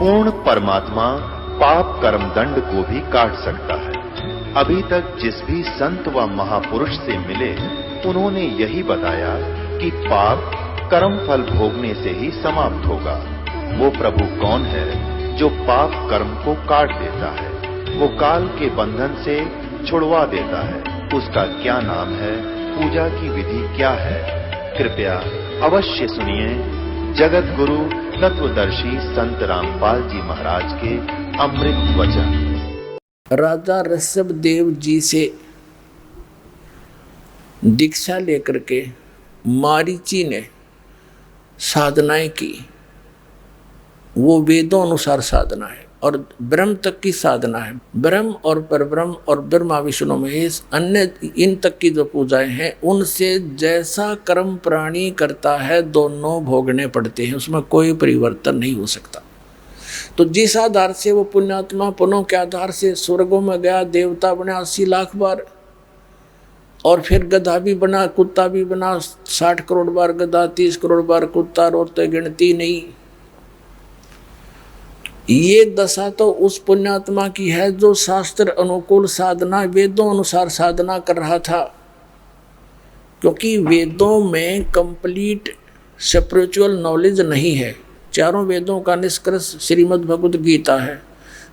पूर्ण परमात्मा पाप कर्म दंड को भी काट सकता है। अभी तक जिस भी संत व महापुरुष से मिले उन्होंने यही बताया कि पाप कर्म फल भोगने से ही समाप्त होगा। वो प्रभु कौन है जो पाप कर्म को काट देता है, वो काल के बंधन से छुड़वा देता है। उसका क्या नाम है, पूजा की विधि क्या है? कृपया अवश्य सुनिए जगत गुरु तत्वदर्शी संत रामपाल जी महाराज के अमृत वचन। राजा ऋषभ देव जी से दीक्षा लेकर के मारीची ने साधनाएं की। वो वेदों अनुसार साधना है और ब्रह्म तक की साधना है। ब्रह्म और परब्रह्म और ब्रह्मा विष्णु महेश अन्य इन तक की जो पूजाएं हैं उनसे जैसा कर्म प्राणी करता है दोनों भोगने पड़ते हैं, उसमें कोई परिवर्तन नहीं हो सकता। तो जिस आधार से वो पुण्यात्मा पुण्यों के आधार से स्वर्गों में गया, देवता बने 80 लाख बार, और फिर गधा भी बना, कुत्ता भी बना, 60 करोड़ बार गधा, 30 करोड़ बार कुत्ता, रोते गिनती नहीं। ये दशा तो उस पुण्यात्मा की है जो शास्त्र अनुकूल साधना वेदों अनुसार साधना कर रहा था। क्योंकि वेदों में कंप्लीट स्पिरिचुअल नॉलेज नहीं है। चारों वेदों का निष्कर्ष श्रीमद् भगवद गीता है।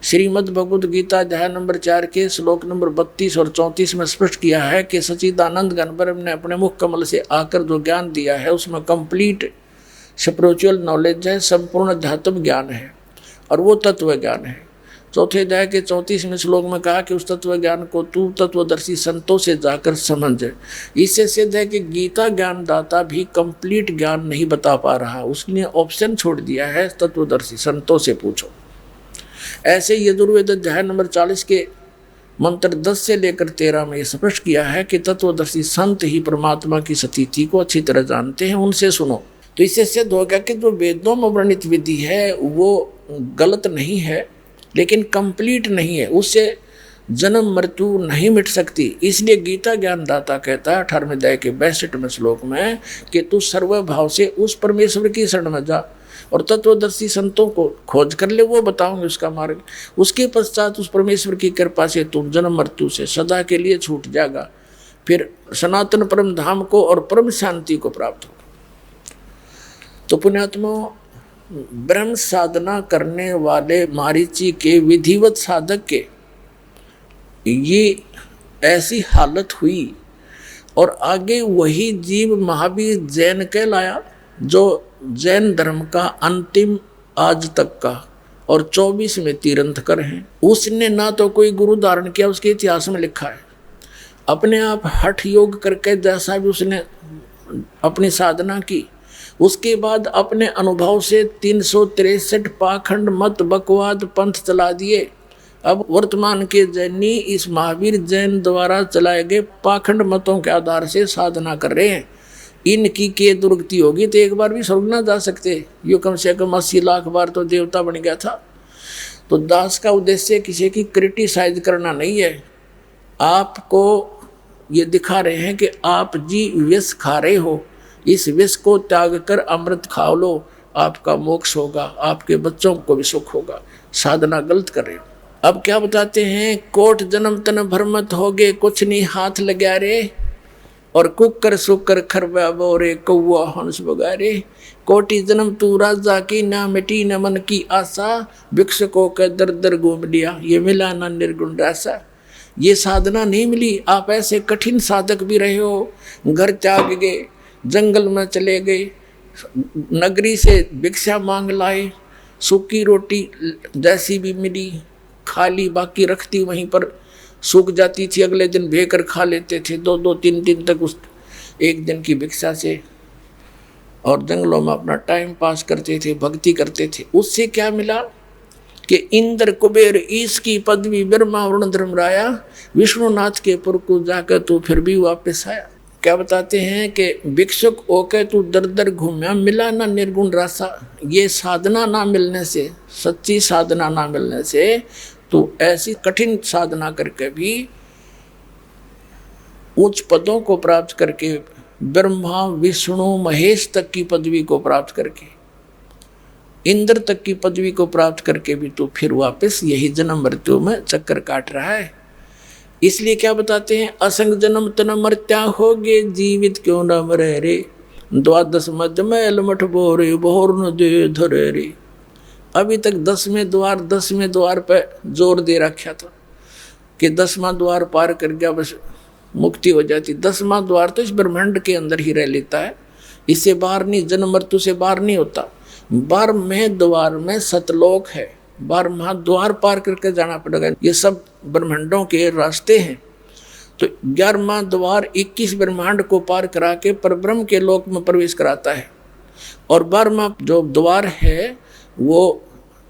श्रीमद् भगवद गीता अध्याय नंबर 4 के श्लोक नंबर 32 और 34 में स्पष्ट किया है कि सच्चिदानंद घन ब्रह्म ने अपने मुख कमल से आकर जो ज्ञान दिया है उसमें कंप्लीट स्पिरिचुअल नॉलेज है, संपूर्ण अध्यात्म ज्ञान है और वो तत्व ज्ञान है। चौथे अध्याय के 34वें श्लोक में कहा कि उस तत्व ज्ञान को तू तत्वदर्शी संतों से जाकर समझ। इससे सिद्ध है कि गीता ज्ञानदाता भी कंप्लीट ज्ञान नहीं बता पा रहा, उसने ऑप्शन छोड़ दिया है तत्वदर्शी संतों से पूछो। ऐसे यजुर्वेद अध्याय नंबर 40 के मंत्र 10 से लेकर 13 में स्पष्ट किया है कि तत्वदर्शी संत ही परमात्मा की स्थिति को अच्छी तरह जानते हैं, उनसे सुनो। तो इससे सिद्ध हो गया कि जो वेदों में वर्णित विधि है वो गलत नहीं है लेकिन कंप्लीट नहीं है, उससे जन्म मृत्यु नहीं मिट सकती। इसलिए गीता ज्ञानदाता कहता है 18वें अध्याय के 62वें श्लोक में कि तू सर्वभाव से उस परमेश्वर की शरण में जा और तत्वदर्शी संतों को खोज कर ले, वो बताओगे उसका मार्ग। उसके पश्चात उस परमेश्वर की कृपा से तुम जन्म मृत्यु से सदा के लिए छूट जाएगा, फिर सनातन परम धाम को और परम शांति को प्राप्त होगा। तो पुण्यात्मा, ब्रह्म साधना करने वाले मारीची के विधिवत साधक के ये ऐसी हालत हुई और आगे वही जीव महावीर जैन कहलाया जो जैन धर्म का अंतिम आज तक का और 24वें तीर्थंकर हैं। उसने ना तो कोई गुरु धारण किया, उसके इतिहास में लिखा है। अपने आप हठ योग करके जैसा भी उसने अपनी साधना की, उसके बाद अपने अनुभव से 363 पाखंड मत बकवाद पंथ चला दिए। अब वर्तमान के जैनी इस महावीर जैन द्वारा चलाए गए पाखंड मतों के आधार से साधना कर रहे हैं। इनकी के दुर्गति होगी तो एक बार भी स्वर्ग ना जा सकते। यो कम से कम 80 लाख बार तो देवता बन गया था। तो दास का उद्देश्य किसी की क्रिटिसाइज करना नहीं है, आपको ये दिखा रहे हैं कि आप जी विष खा रहे हो, इस विष को त्याग कर अमृत खा लो, आपका मोक्ष होगा, आपके बच्चों को भी सुख होगा। साधना गलत कर रहे हो। अब क्या बताते हैं, कोट जन्म तन भरमत हो गए, कुछ नहीं हाथ लगा रे, और कुकर सुकर खरबा बोरे कौआ हंस बगारे। कोटि जन्म तू राजा की, ना मिटी न मन की आशा, भिक्ष को कर दर दर घूम लिया, ये मिला ना निर्गुण रासा। ये साधना नहीं मिली। आप ऐसे कठिन साधक भी रहे हो, घर त्याग गए, जंगल में चले गए, नगरी से भिक्षा मांग लाए, सूखी रोटी जैसी भी मिली खा ली, बाकी रखती वहीं पर सूख जाती थी, अगले दिन भेकर खा लेते थे 2-2-3 दिन तक उस एक दिन की भिक्षा से, और जंगलों में अपना टाइम पास करते थे, भक्ति करते थे। उससे क्या मिला कि इंद्र कुबेर ईश की पदवी ब्रह्मा वरुण धर्मराया, विष्णुनाथ के पुर को जाकर तू फिर भी वापस आया। क्या बताते हैं कि भिक्षुक होकर तू दर दर घूमया, मिला ना निर्गुण रासा। ये साधना ना मिलने से, सच्ची साधना ना मिलने से तो ऐसी कठिन साधना करके भी उच्च पदों को प्राप्त करके, ब्रह्मा विष्णु महेश तक की पदवी को प्राप्त करके इंद्र तक की पदवी को प्राप्त करके भी तो फिर वापस यही जन्म मृत्यु में चक्कर काट रहा है। इसलिए क्या बताते हैं, असंग जन्म तन मर्त्या होगे, जीवित क्यों न मरे रे, द्वादश मध्य मैल मठ बोरे, बहुर न दे धरे रे। अभी तक 10वें द्वार पे जोर दे रखा था कि 10वां द्वार पार कर गया बस मुक्ति हो जाती। 10वां द्वार तो इस ब्रह्मांड के अंदर ही रह लेता है, इससे बाहर नहीं, जन्म मृत्यु से बाहर नहीं होता। 12वें द्वार में सतलोक है, 12वां द्वार पार करके जाना पड़ेगा। ये सब ब्रह्मांडों के रास्ते हैं। तो 11वां द्वार 21 ब्रह्मांड को पार करा के परब्रह्म के लोक में प्रवेश कराता है, और 12वां जो द्वार है वो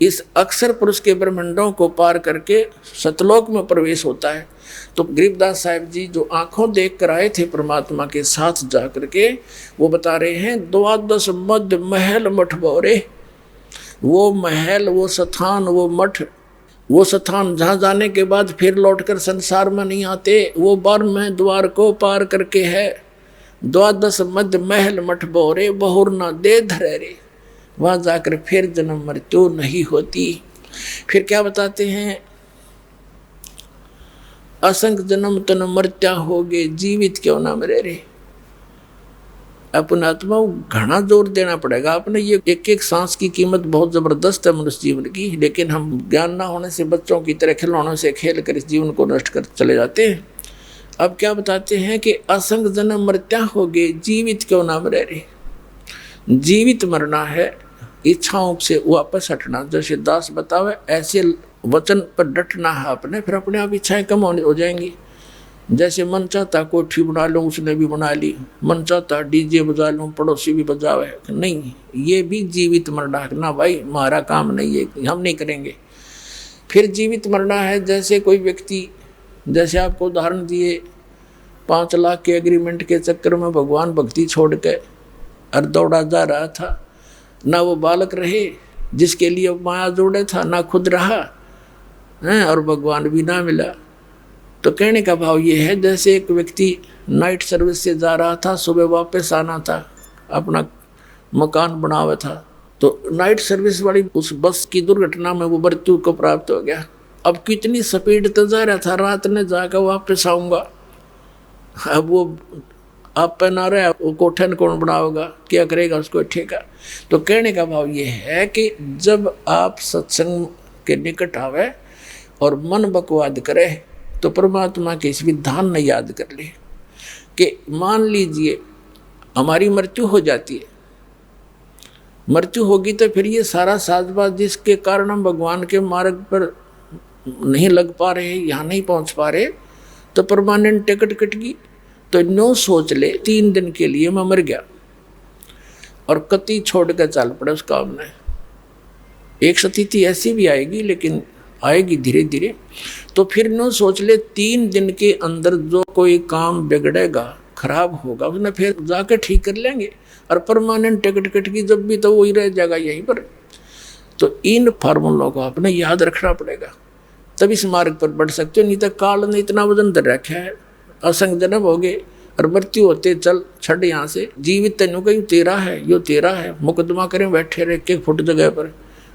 इस अक्षर पुरुष के ब्रह्मांडों को पार करके सतलोक में प्रवेश होता है। तो गरीबदास साहिब जी जो आंखों देख कर आए थे परमात्मा के साथ जा करके, वो बता रहे हैं, द्वादश मध्य महल मठ बोरे। वो महल, वो स्थान, वो मठ, वो स्थान जहाँ जाने के बाद फिर लौटकर संसार में नहीं आते, वो 12वें द्वार को पार करके है। द्वादश मध्य महल मठ बोरे, बहुर न दे धरे रे। वहाँ जाकर फिर जन्म मृत्यु नहीं होती। फिर क्या बताते हैं, असंग जन्म तन मर्त्या होगे, जीवित क्यों ना मरे रे। अपना आत्मा घना जोर देना पड़ेगा। आपने ये एक एक सांस की कीमत बहुत जबरदस्त है मनुष्य जीवन की, लेकिन हम ज्ञान ना होने से बच्चों की तरह खिलौनों से खेल कर इस जीवन को नष्ट कर चले जाते हैं। अब क्या बताते हैं कि असंग जन्म मर्त्या होगे, जीवित क्यों ना मरे रे। जीवित मरना है, इच्छाओं से वापस हटना। जैसे दास बतावे ऐसे वचन पर डटना है आपने, फिर अपने आप इच्छाएं कम हो जाएंगी। जैसे मन चाहता कोठी बना लूँ, उसने भी बना ली। मन चाहता डीजे बजा लूँ, पड़ोसी भी बजावे। नहीं, ये भी जीवित मरना है ना भाई, हमारा काम नहीं है, हम नहीं करेंगे। फिर जीवित मरना है, जैसे कोई व्यक्ति, जैसे आपको उदाहरण दिए, 5 लाख के एग्रीमेंट के चक्कर में भगवान भक्ति छोड़ के और दौड़ा जा रहा था। ना वो बालक रहे जिसके लिए माया जोड़े था, ना खुद रहा है, और भगवान भी ना मिला। तो कहने का भाव ये है, जैसे एक व्यक्ति नाइट सर्विस से जा रहा था, सुबह वापस आना था, अपना मकान बना हुआ था, तो नाइट सर्विस वाली उस बस की दुर्घटना में वो मृत्यु को प्राप्त हो गया। अब कितनी स्पीड से जा रहा था, रात में जाकर वापस आऊँगा। अब वो आप पे ना रहे, वो कोठन कौन बनाओगा, क्या करेगा उसको ठेका। तो कहने का भाव ये है कि जब आप सत्संग के निकट आवे और मन बकवाद करे, तो परमात्मा के इस विधान ने याद कर ले कि मान लीजिए हमारी मृत्यु हो जाती है, मृत्यु होगी तो फिर ये सारा साजबाज जिसके कारण हम भगवान के मार्ग पर नहीं लग पा रहे, यहाँ नहीं पहुँच पा रहे, तो परमानेंट टिकट कट गई। तो नो सोच ले 3 दिन के लिए मैं मर गया और कति छोड़ कर चल पड़ा उस काम में। एक स्थिति ऐसी भी आएगी, लेकिन आएगी धीरे धीरे। तो फिर नो सोच ले 3 दिन के अंदर जो कोई काम बिगड़ेगा, खराब होगा, उसने फिर जाकर ठीक कर लेंगे। और परमानेंट टिकट कट की जब भी, तो वही रह जाएगा यहीं पर। तो इन फार्मूलों को आपने याद रखना पड़ेगा, तब इस मार्ग पर बढ़ सकते हो। नहीं तो काल ने इतना वजन धर रखा है, असंग जन्म हो गए और मृत्यु होते चल छड़ यहाँ से। जीवित तेनों का यू तेरा है, यो तेरा है, मुकदमा करें बैठे रहे 1 फुट जगह पर,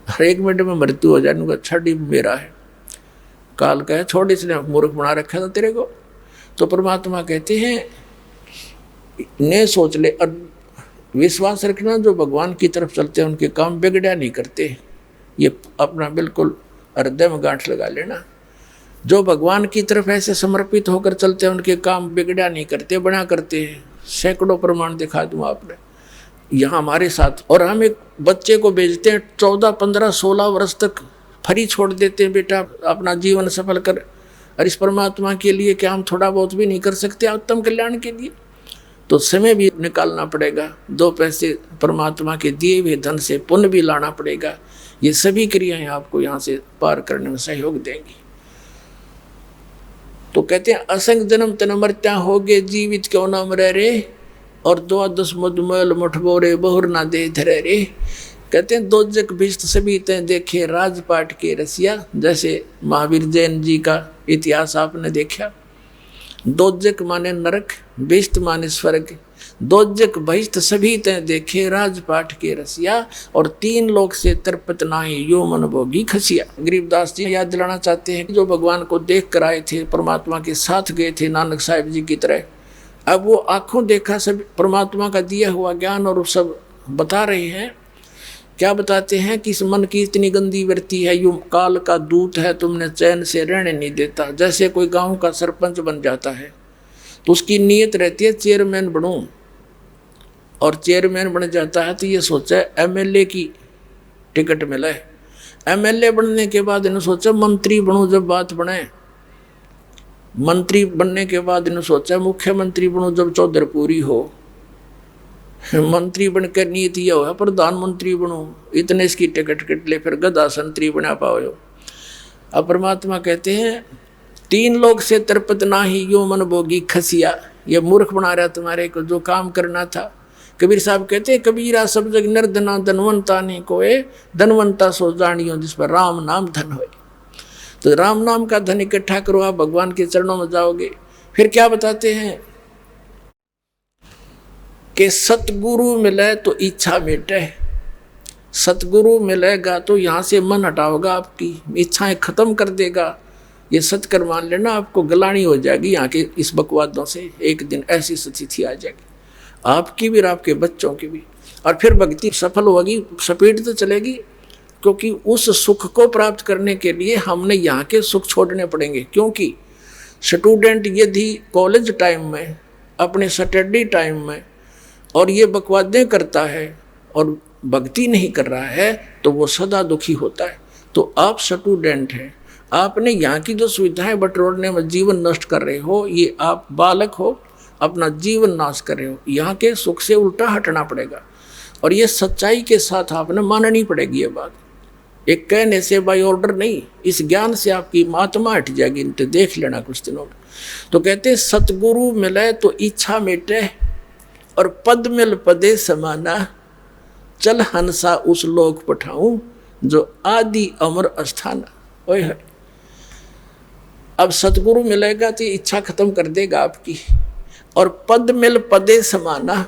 हर 1 मिनट में मृत्यु हो जाए, छड़ ही मेरा है। काल का है, छोड़, इसने मूर्ख बना रखा था तेरे को। तो परमात्मा कहते हैं ने सोच ले, और विश्वास रखना जो भगवान की तरफ चलते हैं उनके काम बिगड़ा नहीं करते। ये अपना बिल्कुल हृदय में गांठ लगा लेना। जो भगवान की तरफ ऐसे समर्पित होकर चलते हैं उनके काम बिगड़ा नहीं करते, बना करते हैं। सैकड़ों प्रमाण दिखा दूँ आपने यहाँ हमारे साथ। और हम एक बच्चे को भेजते हैं 14, 15, 16 वर्ष तक फ्री छोड़ देते हैं, बेटा अपना जीवन सफल कर। और इस परमात्मा के लिए क्या हम थोड़ा बहुत भी नहीं कर सकते उत्तम कल्याण के लिए? तो समय भी निकालना पड़ेगा, 2 पैसे परमात्मा के दिए हुए धन से पुण्य भी लाना पड़ेगा। ये सभी क्रियाएं आपको यहाँ से पार करने में सहयोग देंगी। तो कहते हैं असंग जन्म तन मर्त्या होगे, जीवित क्यों ना मरे रे, और 12 मधुमैल मठ बोरे, बहुर ना दे धरे रे। कहते हैं दोजक भिष्ट सभी ते देखे राजपाट के रसिया। जैसे महावीर जैन जी का इतिहास आपने देखा। दोजक माने नरक, भिष्ट माने स्वर्ग। दोजक बहिष्ठ सभी तय देखे राजपाट के रसिया, और 3 लोक से तरपत नाही यो मन भोगी खसिया। गरीबदास जी याद दिलाना चाहते हैं जो भगवान को देख कर आए थे, परमात्मा के साथ गए थे नानक साहिब जी की तरह। अब वो आंखों देखा सब परमात्मा का दिया हुआ ज्ञान और सब बता रहे हैं। क्या बताते हैं कि इस मन की इतनी गंदी वृत्ति है, यूं काल का दूत है, तुमने चैन से रहने नहीं देता। जैसे कोई गांव का सरपंच बन जाता है तो उसकी नीयत रहती है चेयरमैन बनूं, और चेयरमैन बन जाता है तो ये सोचा एमएलए की टिकट मिला है। एमएलए बनने के बाद इन्होंने सोचा मंत्री बनूं, जब बात बने। मंत्री बनने के बाद इन्होंने सोचा मुख्यमंत्री बनूं जब चौधर पूरी हो। मंत्री बनकर नीति यह हुआ प्रधानमंत्री बनो, इतने इसकी टिकट कट ले, फिर गधा संतरी बना पाओ। अब परमात्मा कहते हैं 3 लोग से तरपत नाही यो मन भोगी खसिया। ये मूर्ख बना रहा तुम्हारे को जो काम करना था। कबीर साहब कहते हैं कबीरा सब जग निर्धना धनवंता नहीं कोए, धनवंता सो जानियो जिस पर राम नाम धन होए। तो राम नाम का धन इकट्ठा करो, आप भगवान के चरणों में जाओगे। फिर क्या बताते हैं कि सतगुरु मिले तो इच्छा मिटे। सतगुरु मिलेगा तो यहाँ से मन हटाओगा, आपकी इच्छाएं खत्म कर देगा। ये सत्कर मान लेना, आपको गलानी हो जाएगी यहाँ के इस बकवादों से। एक दिन ऐसी स्थिति आ जाएगी आपकी भी और आपके बच्चों की भी, और फिर भक्ति सफल होगी, स्पीड तो चलेगी। क्योंकि उस सुख को प्राप्त करने के लिए हमने यहाँ के सुख छोड़ने पड़ेंगे। क्योंकि स्टूडेंट यदि कॉलेज टाइम में, अपने स्टडी टाइम में और ये बकवादें करता है और भक्ति नहीं कर रहा है तो वो सदा दुखी होता है। तो आप स्टूडेंट हैं, आपने यहाँ की जो सुविधाएं बटोरने में जीवन नष्ट कर रहे हो, ये आप बालक हो, अपना जीवन नाश कर रहे हो। यहाँ के सुख से उल्टा हटना पड़ेगा, और ये सच्चाई के साथ आपने माननी पड़ेगी ये बात। एक कहने से बाय ऑर्डर नहीं, इस ज्ञान से आपकी आत्मा हट जाएगी। इनते देख लेना कुछ दिनों में। तो कहते हैं सतगुरु मिले तो इच्छा मिटे, और पद मिल पदे समाना, चल हंसा उस लोक पठाऊं जो आदि अमर अस्थाना। ओए है, अब सतगुरु मिलेगा तो इच्छा खत्म कर देगा आपकी। और पद मिल पदे समाना,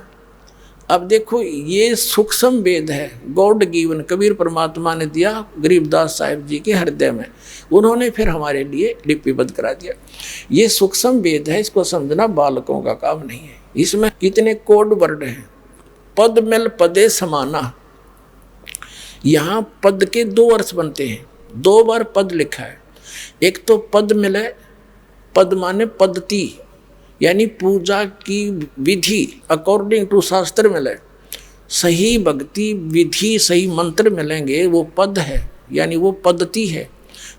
अब देखो ये सूक्ष्म वेद है, गॉड गिवन, कबीर परमात्मा ने दिया गरीबदास साहिब जी के हृदय में, उन्होंने फिर हमारे लिए लिपिबद्ध करा दिया। ये सूक्ष्म वेद है, इसको समझना बालकों का काम नहीं है। इसमें कितने कोड वर्ड हैं। पद मिल पदे समाना, यहाँ पद के 2 अर्थ बनते हैं, 2 बार पद लिखा है। एक तो पद मिले, पद माने पद्धति, यानी पूजा की विधि अकॉर्डिंग टू शास्त्र मिले, सही भक्ति विधि सही मंत्र मिलेंगे, वो पद है, यानी वो पद्धति है।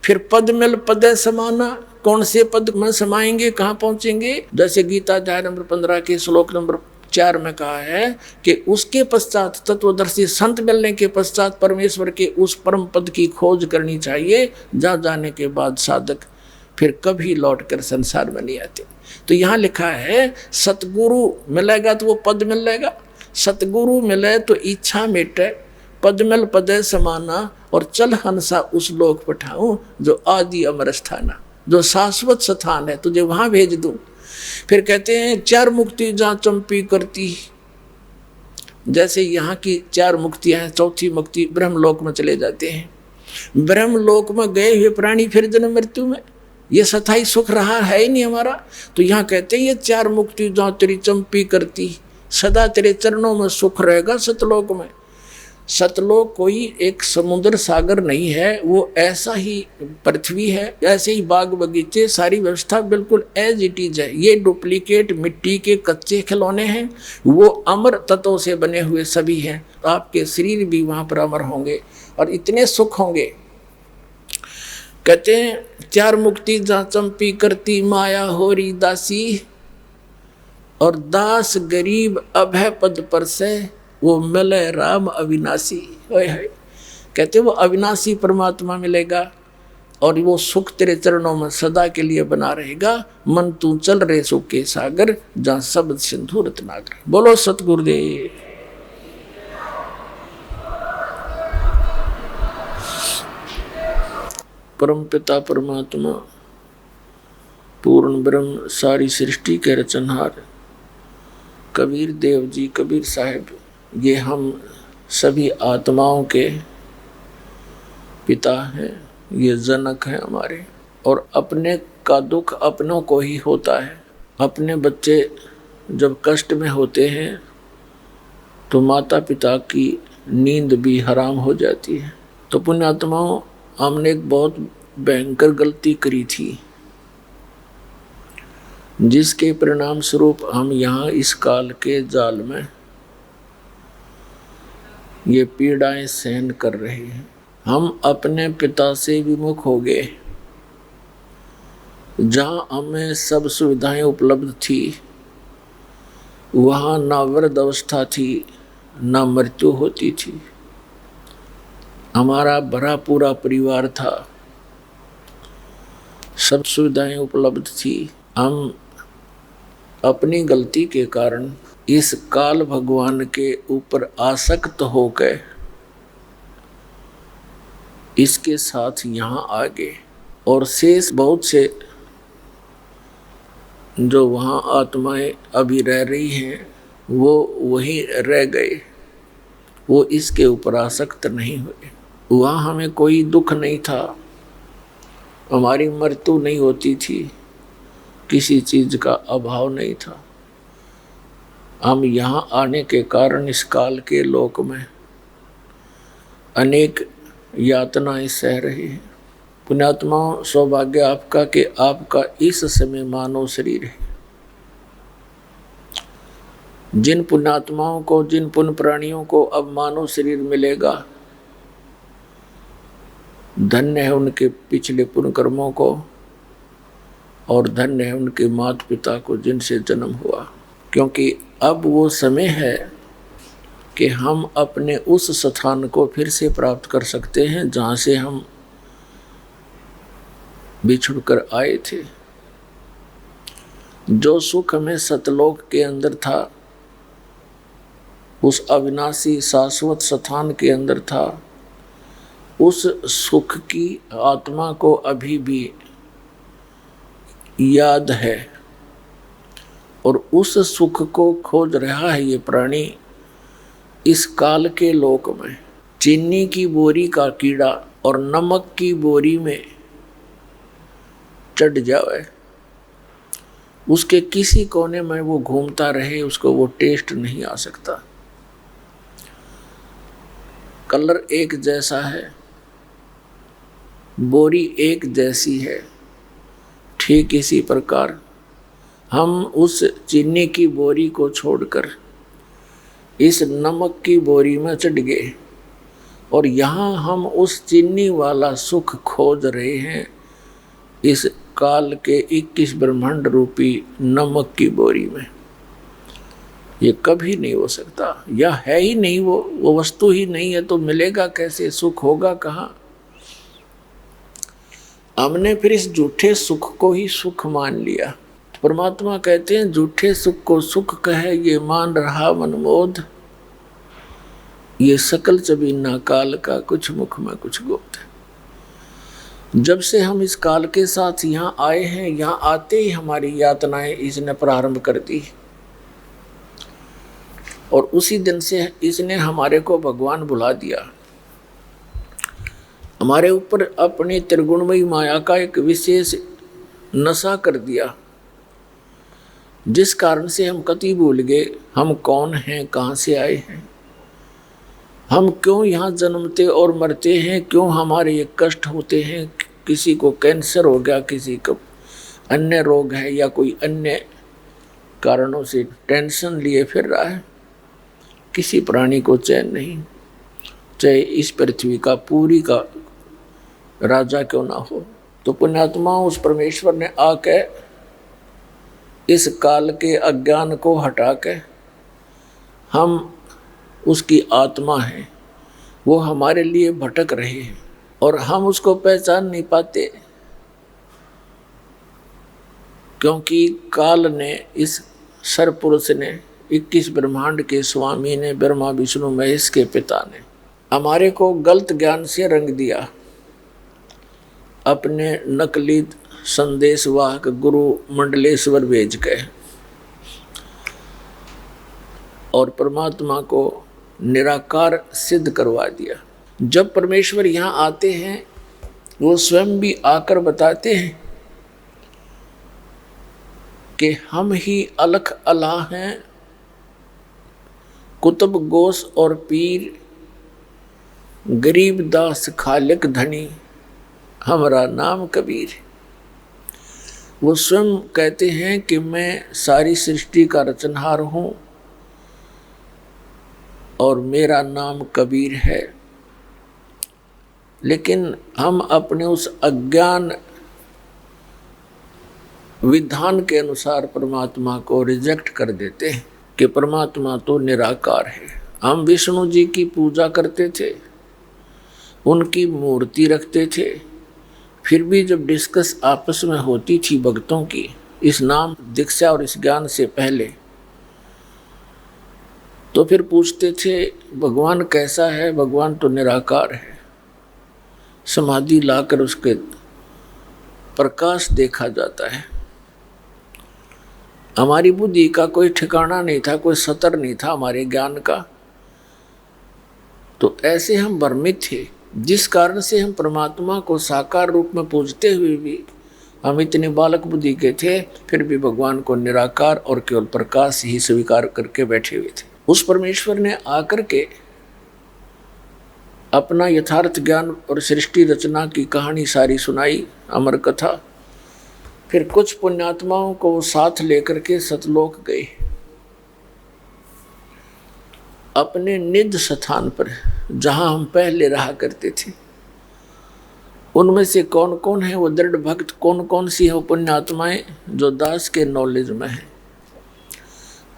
फिर पद मिल पदे समाना, कौन से पद में समाएंगे, कहाँ पहुंचेंगे। जैसे गीता अध्याय नंबर 15 के श्लोक नंबर 4 में कहा है कि उसके पश्चात तत्वदर्शी संत मिलने के पश्चात परमेश्वर के उस परम पद की खोज करनी चाहिए, जहाँ जाने के बाद साधक फिर कभी लौट कर संसार में नहीं आते। तो यहाँ लिखा है सतगुरु मिलेगा तो वो पद मिलेगा, सतगुरु मिले तो इच्छा मिटे, पद मिल पदे समाना, और चल हंसा उस लोक पठाऊं जो आदि अमर स्थाना, जो शाश्वत स्थान है, तुझे वहां भेज दूं। फिर कहते हैं 4 मुक्ति जहाँ चंपी करती, जैसे यहाँ की 4 मुक्तियां हैं, 4थी मुक्ति ब्रह्मलोक में चले जाते हैं। ब्रह्मलोक में गए हुए प्राणी फिर जन्म मृत्यु में, ये सथाई सुख रहा है ही नहीं हमारा। तो यहाँ कहते हैं ये 4 मुक्ति जहाँ तेरी चंपी करती, सदा तेरे चरणों में सुख रहेगा सतलोक में। सतलोक कोई एक समुद्र सागर नहीं है, वो ऐसा ही पृथ्वी है, ऐसे ही बाग बगीचे, सारी व्यवस्था बिल्कुल एज इट इज है। ये डुप्लीकेट मिट्टी के कच्चे खिलौने हैं, वो अमर तत्वों से बने हुए सभी हैं। तो आपके शरीर भी वहाँ पर अमर होंगे और इतने सुख होंगे। कहते हैं 4 मुक्ति जहाँ चंपी करती, माया होरी दासी, और दास गरीब अभय पद पर से, वो मिले राम अविनाशी। कहते वो अविनाशी परमात्मा मिलेगा और वो सुख तेरे चरणों में सदा के लिए बना रहेगा। मन तू चल रे सुख के सागर, जहाँ शब्द सिंधु रत्नाकर। बोलो सतगुरुदेव। परम पिता परमात्मा पूर्ण ब्रह्म सारी सृष्टि के रचनहार, कबीर देव जी, कबीर साहब, ये हम सभी आत्माओं के पिता हैं, ये जनक हैं हमारे। और अपने का दुख अपनों को ही होता है। अपने बच्चे जब कष्ट में होते हैं तो माता पिता की नींद भी हराम हो जाती है। तो पुण्यात्माओं, हमने एक बहुत भयंकर गलती करी थी, जिसके परिणाम स्वरूप हम यहाँ इस काल के जाल में ये पीड़ाएं सहन कर रहे हैं। हम अपने पिता से विमुख हो गए। जहाँ हमें सब सुविधाएं उपलब्ध थी, वहाँ ना वृद्ध अवस्था थी, ना मृत्यु होती थी। हमारा भरा पूरा परिवार था, सब सुविधाएं उपलब्ध थी। हम अपनी गलती के कारण इस काल भगवान के ऊपर आसक्त होकर इसके साथ यहाँ आ गए। और शेष बहुत से जो वहाँ आत्माएं अभी रह रही हैं, वो वहीं रह गए, वो इसके ऊपर आसक्त नहीं हुए। वहाँ हमें कोई दुख नहीं था, हमारी मृत्यु नहीं होती थी, किसी चीज का अभाव नहीं था। हम यहाँ आने के कारण इस काल के लोक में अनेक यातनाएं सह रहे हैं। पुण्यात्माओं, सौभाग्य आपका कि आपका इस समय मानव शरीर है। जिन पुण्यात्माओं को, जिन पुण्य प्राणियों को अब मानव शरीर मिलेगा, धन्य है उनके पिछले पुण्य कर्मों को, और धन्य है उनके माता पिता को जिनसे जन्म हुआ। क्योंकि अब वो समय है कि हम अपने उस स्थान को फिर से प्राप्त कर सकते हैं जहाँ से हम बिछुड़ कर आए थे। जो सुख हमें सतलोक के अंदर था, उस अविनाशी शाश्वत स्थान के अंदर था, उस सुख की आत्मा को अभी भी याद है और उस सुख को खोज रहा है ये प्राणी इस काल के लोक में। चीनी की बोरी का कीड़ा और नमक की बोरी में चढ़ जाए, उसके किसी कोने में वो घूमता रहे, उसको वो टेस्ट नहीं आ सकता। कलर एक जैसा है, बोरी एक जैसी है, ठीक इसी प्रकार हम उस चीनी की बोरी को छोड़कर इस नमक की बोरी में चढ़ गए और यहाँ हम उस चीनी वाला सुख खोज रहे हैं इस काल के 21 ब्रह्मांड रूपी नमक की बोरी में। ये कभी नहीं हो सकता, या है ही नहीं, वो वस्तु ही नहीं है, तो मिलेगा कैसे, सुख होगा कहाँ। हमने फिर इस झूठे सुख को ही सुख मान लिया। परमात्मा कहते हैं, झूठे सुख को सुख कहे ये मान रहा मनमोद, ये सकल चबीना काल का कुछ मुख में कुछ गुप्त। जब से हम इस काल के साथ यहाँ आए हैं, यहाँ आते ही हमारी यातनाएं इसने प्रारंभ कर दी और उसी दिन से इसने हमारे को भगवान बुला दिया। हमारे ऊपर अपनी त्रिगुणमयी माया का एक विशेष नशा कर दिया, जिस कारण से हम कति भूल गए हम कौन हैं, कहाँ से आए हैं, हम क्यों यहाँ जन्मते और मरते हैं, क्यों हमारे ये कष्ट होते हैं। किसी को कैंसर हो गया, किसी को अन्य रोग है, या कोई अन्य कारणों से टेंशन लिए फिर रहा है। किसी प्राणी को चैन नहीं, चाहे इस पृथ्वी का पूरी का राजा क्यों ना हो। तो पुण्यात्मा, उस परमेश्वर ने आके इस काल के अज्ञान को हटा के, हम उसकी आत्मा हैं, वो हमारे लिए भटक रहे हैं और हम उसको पहचान नहीं पाते, क्योंकि काल ने, इस सरपुरुष ने, 21 ब्रह्मांड के स्वामी ने, ब्रह्मा विष्णु महेश के पिता ने हमारे को गलत ज्ञान से रंग दिया। अपने नकली संदेशवाहक गुरु मंडलेश्वर भेज गए। और परमात्मा को निराकार सिद्ध करवा दिया। जब परमेश्वर यहाँ आते हैं वो स्वयं भी आकर बताते हैं कि हम ही अलख अला हैं, कुतुब गोस और पीर, गरीब दास खालिक धनी, हमारा नाम कबीर। वो स्वयं कहते हैं कि मैं सारी सृष्टि का रचनहार हूँ और मेरा नाम कबीर है। लेकिन हम अपने उस अज्ञान विधान के अनुसार परमात्मा को रिजेक्ट कर देते हैं कि परमात्मा तो निराकार है। हम विष्णु जी की पूजा करते थे, उनकी मूर्ति रखते थे, फिर भी जब डिस्कस आपस में होती थी भक्तों की इस नाम दीक्षा और इस ज्ञान से पहले, तो फिर पूछते थे भगवान कैसा है? भगवान तो निराकार है। समाधि लाकर उसके प्रकाश देखा जाता है। हमारी बुद्धि का कोई ठिकाना नहीं था, कोई सतर नहीं था हमारे ज्ञान का। तो ऐसे हम भ्रमित थे, जिस कारण से हम परमात्मा को साकार रूप में पूजते हुए भी हम इतने बालक बुद्धि के थे, फिर भी भगवान को निराकार और केवल प्रकाश ही स्वीकार करके बैठे हुए थे। उस परमेश्वर ने आकर के अपना यथार्थ ज्ञान और सृष्टि रचना की कहानी सारी सुनाई, अमर कथा। फिर कुछ पुण्यात्माओं को साथ लेकर के सतलोक गए, अपने निज स्थान पर जहां हम पहले रहा करते थे। उनमें से कौन कौन है वो दृढ़ भक्त, कौन कौन सी है वो पुण्यात्माएं जो दास के नॉलेज में है।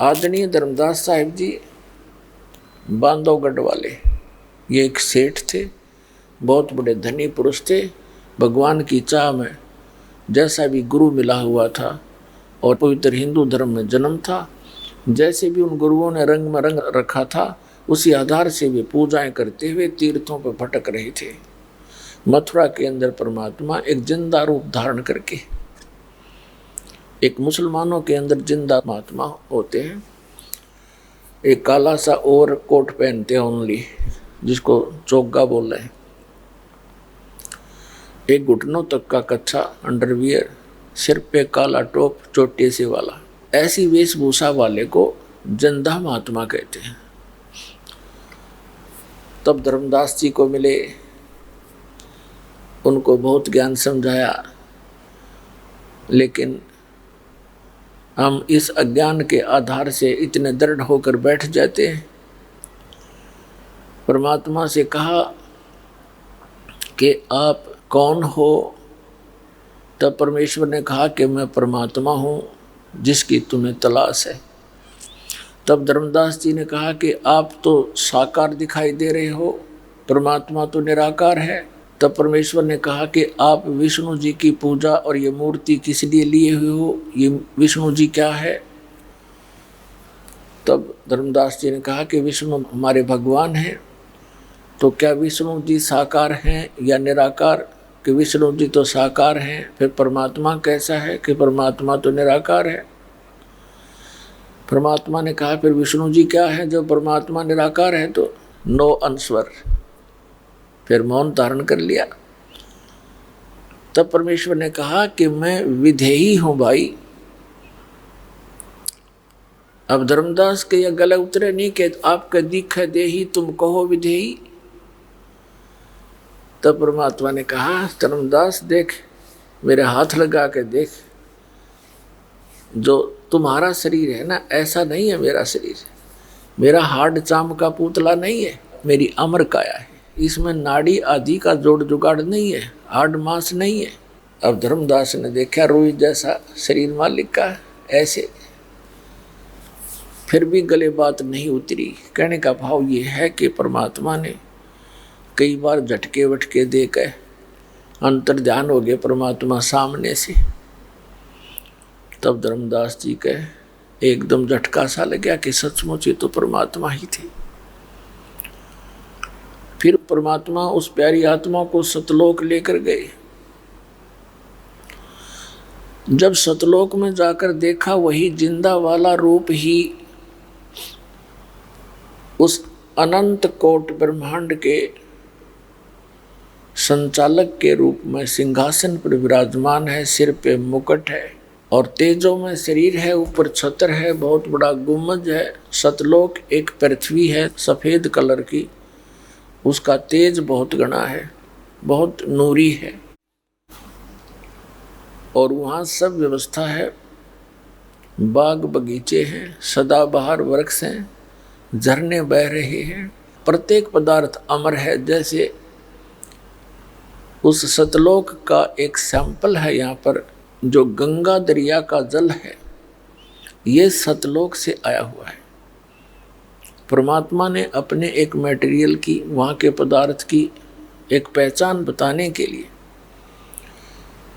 आदरणीय धर्मदास साहिब जी बांधवगढ़ वाले, ये एक सेठ थे, बहुत बड़े धनी पुरुष थे। भगवान की चाह में जैसा भी गुरु मिला हुआ था और पवित्र हिंदू धर्म में जन्म था, जैसे भी उन गुरुओं ने रंग में रंग रखा था, उसी आधार से वे पूजाएं करते हुए तीर्थों पर भटक रहे थे। मथुरा के अंदर परमात्मा एक जिंदा रूप धारण करके, एक मुसलमानों के अंदर जिंदा महात्मा होते हैं, एक काला सा ओवर कोट पहनते हैं ओनली, जिसको चोगा बोल रहे हैं, एक घुटनों तक का कच्चा अंडरवियर, सिर पे काला टोप चोटे से वाला, ऐसी वेशभूषा वाले को जिंदा महात्मा कहते हैं। तब धर्मदास जी को मिले, उनको बहुत ज्ञान समझाया, लेकिन हम इस अज्ञान के आधार से इतने दृढ़ होकर बैठ जाते हैं। परमात्मा से कहा कि आप कौन हो? तब परमेश्वर ने कहा कि मैं परमात्मा हूँ जिसकी तुम्हें तलाश है। तब धर्मदास जी ने कहा कि आप तो साकार दिखाई दे रहे हो, परमात्मा तो निराकार है। तब परमेश्वर ने कहा कि आप विष्णु जी की पूजा और ये मूर्ति किस लिए लिए हुए हो? ये विष्णु जी क्या है? तब धर्मदास जी ने कहा कि विष्णु हमारे भगवान हैं। तो क्या विष्णु जी साकार हैं या निराकार? कि विष्णु जी तो साकार हैं, फिर परमात्मा कैसा है? कि परमात्मा तो निराकार है। परमात्मा ने कहा फिर विष्णु जी क्या है जो परमात्मा निराकार है? तो नो आंसर, फिर मौन धारण कर लिया। तब परमेश्वर ने कहा कि मैं विधेयी हूं भाई। अब धर्मदास के यह गले उतरे नहीं कि आपका दिख दे ही तुम कहो विधेयी। तब परमात्मा ने कहा धर्मदास देख, मेरे हाथ लगा के देख, जो तुम्हारा शरीर है ना, ऐसा नहीं है मेरा शरीर। मेरा हार्ड चाम का पुतला नहीं है, मेरी अमर काया है। इसमें नाड़ी आदि का जोड़ जुगाड़ नहीं है, हार्ड मांस नहीं है। अब धर्मदास ने देखा रुई जैसा शरीर मालिक का, ऐसे फिर भी गले बात नहीं उतरी। कहने का भाव ये है कि परमात्मा ने कई बार झटके वटके देकर अंतर ध्यान हो गए परमात्मा सामने से। तब धर्मदास जी के एकदम झटका सा लग गया कि सचमुच ये तो परमात्मा ही थे। फिर परमात्मा उस प्यारी आत्मा को सतलोक लेकर गए। जब सतलोक में जाकर देखा, वही जिंदा वाला रूप ही उस अनंत कोट ब्रह्मांड के संचालक के रूप में सिंहासन पर विराजमान है, सिर पे मुकुट है और तेजों में शरीर है, ऊपर छत्र है, बहुत बड़ा गुम्बद है। सतलोक एक पृथ्वी है सफेद कलर की, उसका तेज बहुत घना है, बहुत नूरी है और वहाँ सब व्यवस्था है। बाग बगीचे हैं, सदाबहार वृक्ष हैं, झरने बह रहे हैं, प्रत्येक पदार्थ अमर है। जैसे उस सतलोक का एक सैंपल है यहाँ पर, जो गंगा दरिया का जल है, ये सतलोक से आया हुआ है। परमात्मा ने अपने एक मटेरियल की, वहाँ के पदार्थ की एक पहचान बताने के लिए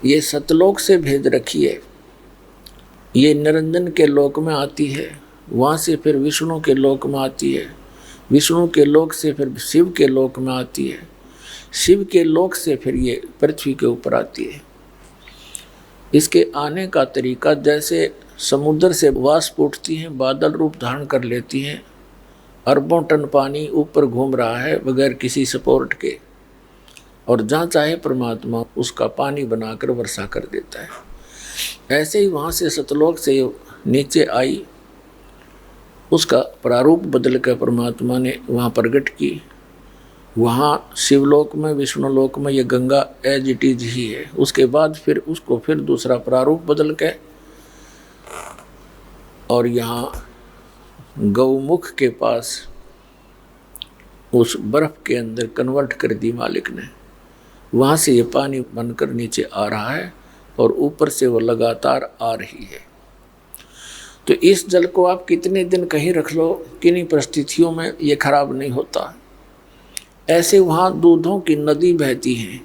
ये सतलोक से भेज रखी है। ये निरंजन के लोक में आती है, वहाँ से फिर विष्णु के लोक में आती है, विष्णु के लोक से फिर शिव के लोक में आती है, शिव के लोक से फिर ये पृथ्वी के ऊपर आती है। इसके आने का तरीका जैसे समुद्र से वाष्प उठती हैं, बादल रूप धारण कर लेती हैं, अरबों टन पानी ऊपर घूम रहा है बगैर किसी सपोर्ट के, और जहाँ चाहे परमात्मा उसका पानी बनाकर वर्षा कर देता है। ऐसे ही वहाँ से सतलोक से नीचे आई, उसका प्रारूप बदल कर परमात्मा ने वहाँ प्रकट की। वहाँ शिवलोक में, विष्णुलोक में ये गंगा एज इट इज ही है। उसके बाद फिर उसको फिर दूसरा प्रारूप बदल के और यहाँ गौमुख के पास उस बर्फ के अंदर कन्वर्ट कर दी मालिक ने। वहाँ से ये पानी बनकर नीचे आ रहा है और ऊपर से वो लगातार आ रही है। तो इस जल को आप कितने दिन कहीं रख लो, किन्हीं परिस्थितियों में ये खराब नहीं होता। ऐसे वहाँ दूधों की नदी बहती है,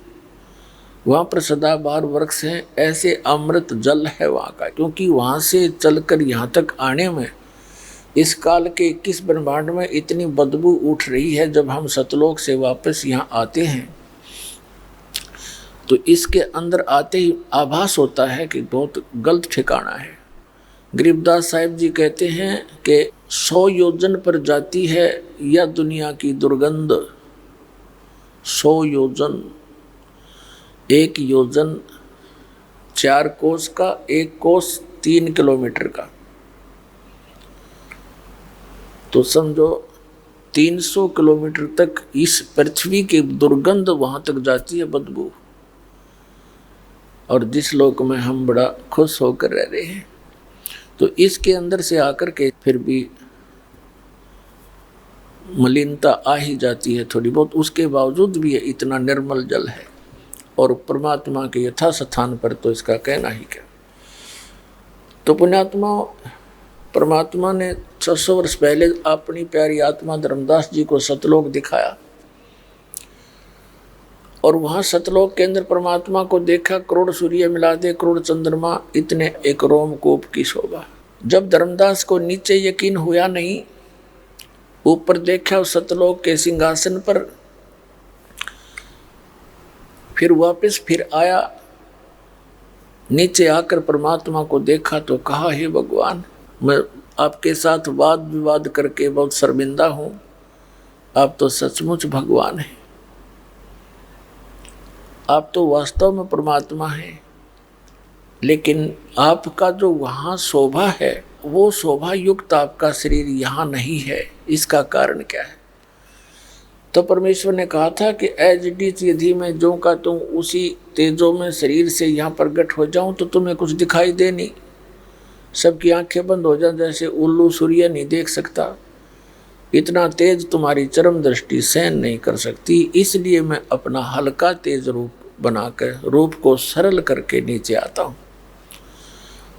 वहाँ पर सदाबहार वृक्ष हैं, ऐसे अमृत जल है वहाँ का। क्योंकि वहाँ से चलकर यहाँ तक आने में इस काल के 21 ब्रह्मांड में इतनी बदबू उठ रही है। जब हम सतलोक से वापस यहाँ आते हैं तो इसके अंदर आते ही आभास होता है कि बहुत गलत ठिकाना है। गरीबदास साहिब जी कहते हैं कि 100 योजन पर जाती है यह दुनिया की दुर्गंध। 100 योजन, 1 योजन 4 कोस का, 1 कोस 3 किलोमीटर का, तो समझो 300 किलोमीटर तक इस पृथ्वी की दुर्गंध वहाँ तक जाती है, बदबू। और जिस लोक में हम बड़ा खुश होकर रह रहे हैं, तो इसके अंदर से आकर के फिर भी मलिनता आ ही जाती है थोड़ी बहुत। उसके बावजूद भी ये इतना निर्मल जल है और परमात्मा के यथा स्थान पर तो इसका कहना ही क्या। तो पुण्यात्मा, परमात्मा ने 600 वर्ष पहले अपनी प्यारी आत्मा धर्मदास जी को सतलोक दिखाया और वहाँ सतलोक के अंदर परमात्मा को देखा। करोड़ सूर्य मिला दे, करोड़ चंद्रमा, इतने एक रोमकूप की शोभा। जब धर्मदास को नीचे यकीन हुआ नहीं, ऊपर देखा उस सतलोक के सिंहासन पर, फिर वापस फिर आया, नीचे आकर परमात्मा को देखा तो कहा, हे भगवान, मैं आपके साथ वाद विवाद करके बहुत शर्मिंदा हूँ, आप तो सचमुच भगवान हैं, आप तो वास्तव में परमात्मा हैं। लेकिन आपका जो वहाँ शोभा है, वो शोभा युक्त आपका शरीर यहाँ नहीं है, इसका कारण क्या है? तो परमेश्वर ने कहा था कि एज इट इज यदि मैं जो का तुम उसी तेजों में शरीर से यहाँ प्रकट हो जाऊँ तो तुम्हें कुछ दिखाई दे नहीं, सबकी आंखें बंद हो जाए, जैसे उल्लू सूर्य नहीं देख सकता, इतना तेज तुम्हारी चरम दृष्टि सहन नहीं कर सकती। इसलिए मैं अपना हल्का तेज रूप बनाकर, रूप को सरल करके नीचे आता हूँ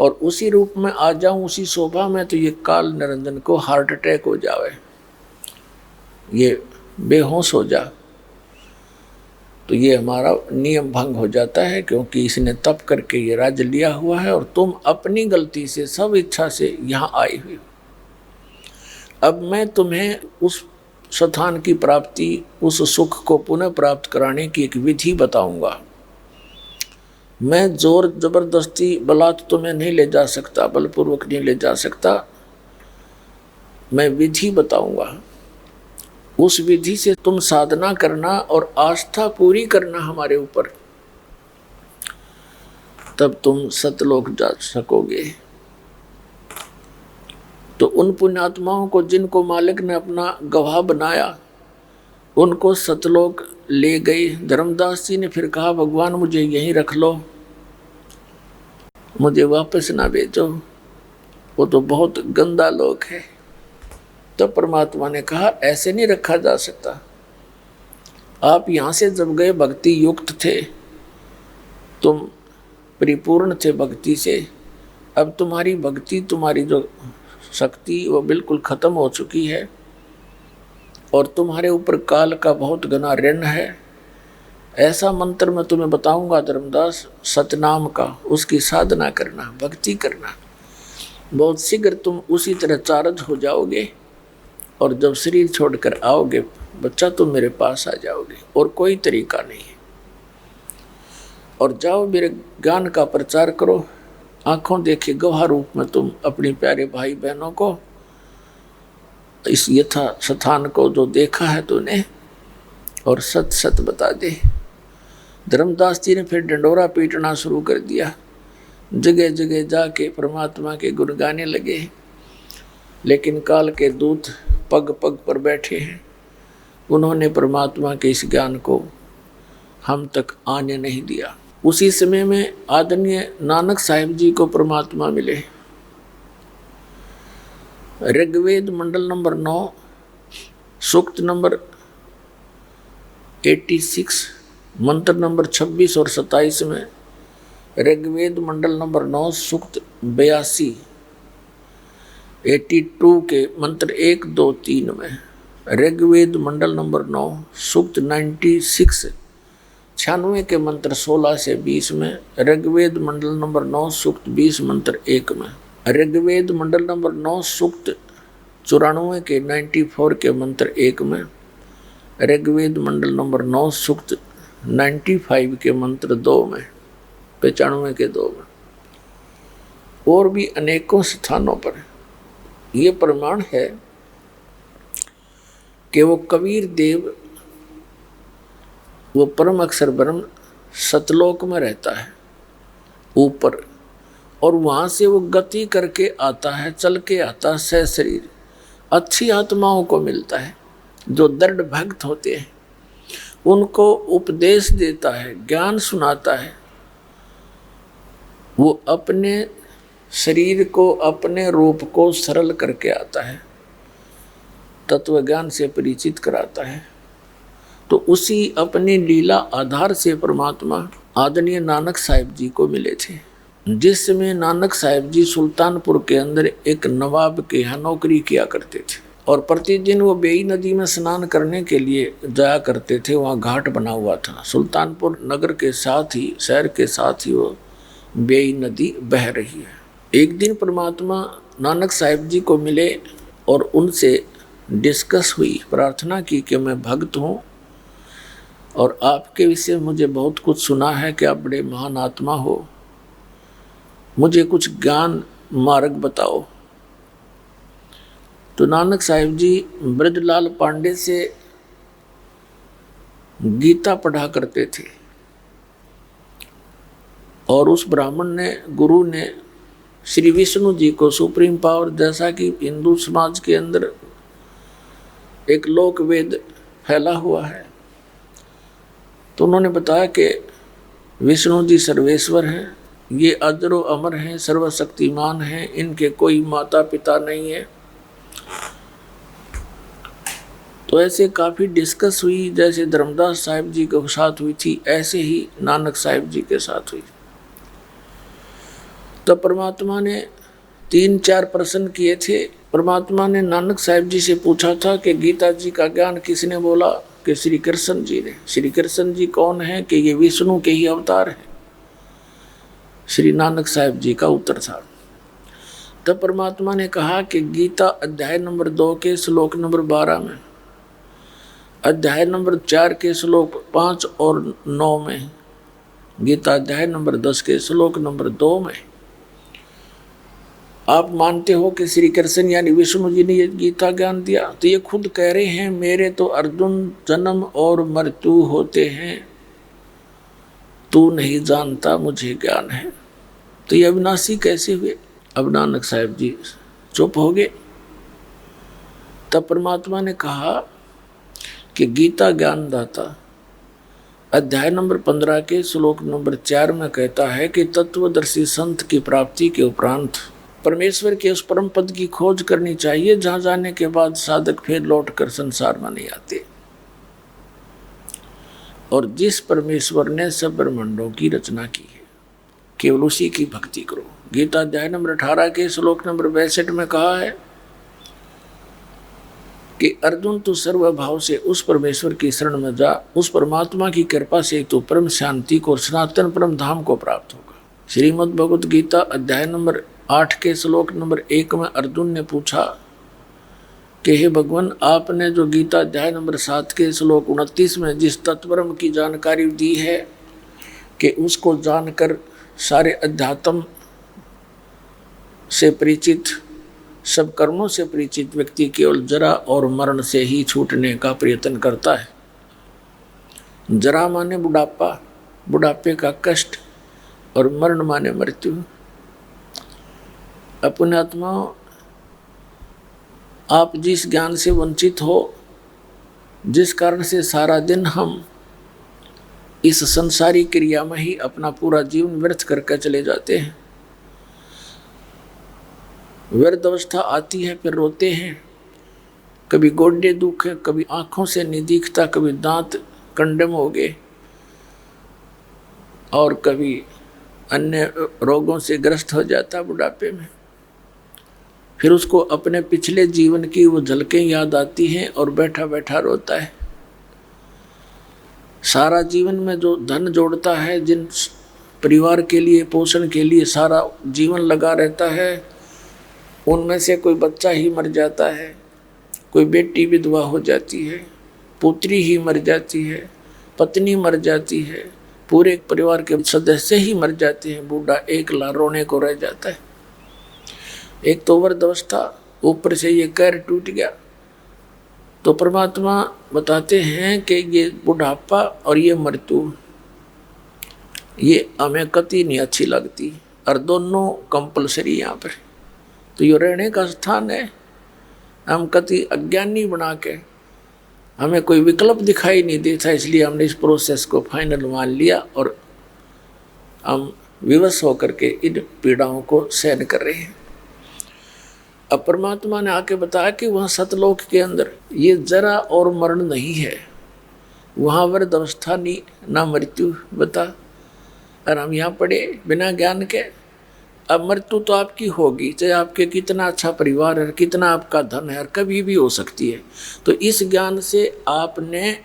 और उसी रूप में आ जाऊँ, उसी शोभा में, तो ये काल निरंजन को हार्ट अटैक हो जावे, ये बेहोश हो जा, तो ये हमारा नियम भंग हो जाता है। क्योंकि इसने तप करके ये राज्य लिया हुआ है और तुम अपनी गलती से, सब इच्छा से यहाँ आई हुई हो। अब मैं तुम्हें उस स्थान की प्राप्ति, उस सुख को पुनः प्राप्त कराने की एक विधि बताऊंगा। मैं जोर जबरदस्ती बलात् तुम्हें नहीं ले जा सकता, बलपूर्वक नहीं ले जा सकता, मैं विधि बताऊंगा। उस विधि से तुम साधना करना और आस्था पूरी करना हमारे ऊपर, तब तुम सतलोक जा सकोगे। तो उन पुण्यात्माओं को जिनको मालिक ने अपना गवाह बनाया, उनको सतलोक ले गई। धर्मदास जी ने फिर कहा, भगवान मुझे यहीं रख लो, मुझे वापस ना भेजो, वो तो बहुत गंदा लोक है। तो परमात्मा ने कहा, ऐसे नहीं रखा जा सकता। आप यहाँ से जब गए भक्ति युक्त थे, तुम परिपूर्ण थे भक्ति से। अब तुम्हारी भक्ति, तुम्हारी जो शक्ति वो बिल्कुल खत्म हो चुकी है और तुम्हारे ऊपर काल का बहुत घना ऋण है। ऐसा मंत्र मैं तुम्हें बताऊंगा धर्मदास, सतनाम का, उसकी साधना करना, भक्ति करना। बहुत शीघ्र तुम उसी तरह चार्ज हो जाओगे और जब शरीर छोड़कर आओगे बच्चा, तुम मेरे पास आ जाओगे और कोई तरीका नहीं है। और जाओ मेरे ज्ञान का प्रचार करो, आंखों देखे गवाह रूप में तुम अपने प्यारे भाई बहनों को, इस यथा स्थान को जो देखा है तूने, और सत सत बता दे। धर्मदास जी ने फिर डंडोरा पीटना शुरू कर दिया, जगह जगह जाके परमात्मा के गुण गाने लगे। लेकिन काल के दूत पग पग पर बैठे हैं, उन्होंने परमात्मा के इस ज्ञान को हम तक आने नहीं दिया। उसी समय में आदरणीय नानक साहिब जी को परमात्मा मिले। ऋग्वेद मंडल नंबर 9 सूक्त नंबर 86 मंत्र नंबर 26 और 27 में, ऋग्वेद मंडल नंबर 9 सूक्त 82 82 के मंत्र 1 2 3 में, ऋग्वेद मंडल नंबर 9 सूक्त 96 96 के मंत्र 16 से 20 में, ऋग्वेद मंडल नंबर 9 सूक्त 20 मंत्र 1 में, ऋग्वेद मंडल नंबर 9 सूक्त 94 के 94 के मंत्र 1 में, ऋग्वेद मंडल नंबर 9 सूक्त 95 के मंत्र 2 में, 95 के 2 में, और भी अनेकों स्थानों पर ये प्रमाण है कि वो कबीर देव, वो परम अक्षर ब्रह्म सतलोक में रहता है ऊपर, और वहाँ से वो गति करके आता है, चल के आता है सशरीर। अच्छी आत्माओं को मिलता है जो दृढ़ भक्त होते हैं, उनको उपदेश देता है, ज्ञान सुनाता है। वो अपने शरीर को, अपने रूप को सरल करके आता है, तत्व ज्ञान से परिचित कराता है। तो उसी अपनी लीला आधार से परमात्मा आदरणीय नानक साहिब जी को मिले थे। जिस समय नानक साहिब जी सुल्तानपुर के अंदर एक नवाब के यहाँ नौकरी किया करते थे, और प्रतिदिन वो बेई नदी में स्नान करने के लिए जाया करते थे। वहाँ घाट बना हुआ था, सुल्तानपुर नगर के साथ ही, शहर के साथ ही वो बेई नदी बह रही है। एक दिन परमात्मा नानक साहिब जी को मिले और उनसे डिस्कस हुई, प्रार्थना की कि मैं भक्त हूँ और आपके विषय मुझे बहुत कुछ सुना है कि आप बड़े महान आत्मा हो, मुझे कुछ ज्ञान मार्ग बताओ। तो नानक साहिब जी ब्रजलाल पांडे से गीता पढ़ा करते थे, और उस ब्राह्मण ने, गुरु ने श्री विष्णु जी को सुप्रीम पावर, जैसा कि हिंदू समाज के अंदर एक लोक वेद फैला हुआ है, तो उन्होंने बताया कि विष्णु जी सर्वेश्वर हैं, ये अजरो अमर हैं, सर्वशक्तिमान हैं, इनके कोई माता पिता नहीं है। तो ऐसे काफ़ी डिस्कस हुई, जैसे धर्मदास साहिब जी के साथ हुई थी, ऐसे ही नानक साहिब जी के साथ हुई। तो परमात्मा ने 3-4 प्रश्न किए थे। परमात्मा ने नानक साहिब जी से पूछा था कि गीता जी का ज्ञान किसने बोला? कि श्री कृष्ण जी ने। श्री कृष्ण जी कौन है? कि ये विष्णु के ही अवतार हैं। श्री नानक साहिब जी का उत्तर था। तब परमात्मा ने कहा कि गीता अध्याय नंबर 2 के श्लोक नंबर 12 में, अध्याय नंबर 4 के श्लोक 5 और 9 में, गीता अध्याय नंबर 10 के श्लोक नंबर 2 में आप मानते हो कि श्री कृष्ण यानी विष्णु जी ने ये गीता ज्ञान दिया, तो ये खुद कह रहे हैं मेरे तो अर्जुन जन्म और मृत्यु होते हैं, तू नहीं जानता मुझे ज्ञान है। तो ये अविनाशी कैसे हुए? अब नानक साहब जी चुप हो गए। तब परमात्मा ने कहा कि गीता ज्ञानदाता अध्याय नंबर 15 के श्लोक नंबर 4 में कहता है कि तत्वदर्शी संत की प्राप्ति के उपरांत परमेश्वर के उस परम पद की खोज करनी चाहिए जहां जाने के बाद साधक फिर लौट कर संसार में नहीं आते। और जिस परमेश्वर ने सब ब्रह्मांडों की रचना की है, केवल उसी की भक्ति करो। गीता अध्याय नंबर 18 के श्लोक नंबर 62 में कहा है कि अर्जुन तू सर्वभाव से उस परमेश्वर की शरण में जा, उस परमात्मा की कृपा से तू परम शांति को, सनातन परम धाम को प्राप्त होगा। श्रीमद् भगवत गीता अध्याय नंबर 8 के श्लोक नंबर 1 में अर्जुन ने पूछा कि हे भगवान, आपने जो गीता अध्याय नंबर 7 के श्लोक 29 में जिस तत्वब्रह्म की जानकारी दी है कि उसको जानकर सारे अध्यात्म से परिचित, सब कर्मों से परिचित व्यक्ति केवल जरा और मरण से ही छूटने का प्रयत्न करता है। जरा माने बुढ़ापा, बुढ़ापे का कष्ट, और मरण माने मृत्यु। अपने आत्मा आप जिस ज्ञान से वंचित हो, जिस कारण से सारा दिन हम इस संसारी क्रिया में ही अपना पूरा जीवन व्यर्थ करके चले जाते हैं। व्यर्थ अवस्था आती है, फिर रोते हैं, कभी गोड्डे दुख है, कभी आंखों से नहीं दिखता, कभी दांत कंडम हो गए, और कभी अन्य रोगों से ग्रस्त हो जाता बुढ़ापे में। फिर उसको अपने पिछले जीवन की वो झलकें याद आती हैं और बैठा बैठा रोता है। सारा जीवन में जो धन जोड़ता है, जिन परिवार के लिए, पोषण के लिए सारा जीवन लगा रहता है, उनमें से कोई बच्चा ही मर जाता है, कोई बेटी विधवा हो जाती है, पुत्री ही मर जाती है, पत्नी मर जाती है, पूरे परिवार के सदस्य ही मर जाते हैं, बूढ़ा एकला रोने को रह जाता है। एक तो वृद्ध अवस्था, ऊपर से ये कैर टूट गया। तो परमात्मा बताते हैं कि ये बुढ़ापा और ये मृत्यु, ये हमें कति नहीं अच्छी लगती, और दोनों कंपलसरी यहाँ पर। तो ये रहने का स्थान है। हम कति अज्ञानी बना के, हमें कोई विकल्प दिखाई नहीं देता, इसलिए हमने इस प्रोसेस को फाइनल मान लिया और हम विवश होकर के इन पीड़ाओं को सहन कर रहे हैं। अब परमात्मा ने आके बताया कि वहाँ सतलोक के अंदर ये जरा और मरण नहीं है, वहाँ वृद्ध अवस्था नहीं, ना मृत्यु बता। और हम यहाँ पड़े बिना ज्ञान के। अब मृत्यु तो आपकी होगी, चाहे आपके कितना अच्छा परिवार है, कितना आपका धन है, और कभी भी हो सकती है। तो इस ज्ञान से आपने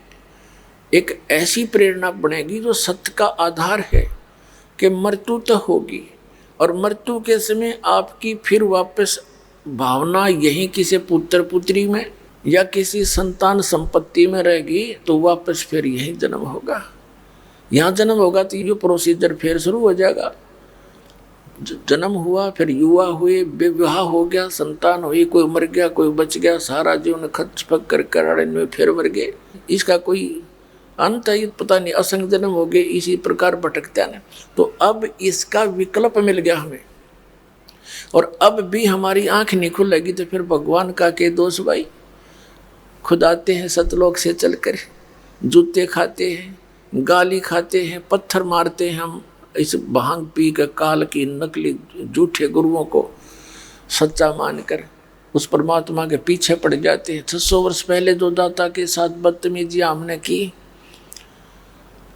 एक ऐसी प्रेरणा बनेगी जो सत्य का आधार है कि मृत्यु तो होगी, और मृत्यु के समय आपकी फिर वापस भावना यहीं किसी पुत्र पुत्री में या किसी संतान संपत्ति में रहेगी, तो वापस फिर यहीं जन्म होगा। यहाँ जन्म होगा तो ये प्रोसीजर फिर शुरू हो जाएगा। जन्म हुआ, फिर युवा हुए, विवाह हो गया, संतान हुई, कोई मर गया, कोई बच गया, सारा जीवन खच पक कर अरण्य में फिर मर गए। इसका कोई अंत है पता नहीं, असंग जन्म हो गए, इसी प्रकार भटकता है। तो अब इसका विकल्प मिल गया हमें, और अब भी हमारी आंख नहीं खुलेगी तो फिर भगवान का के दोष भाई। खुद आते हैं सतलोक से चलकर, जूते खाते हैं, गाली खाते हैं, पत्थर मारते हैं हम इस भांग पी कर काल की नकली झूठे गुरुओं को सच्चा मानकर उस परमात्मा के पीछे पड़ जाते हैं। 600 वर्ष पहले जो दाता के साथ बदतमीजियां हमने की,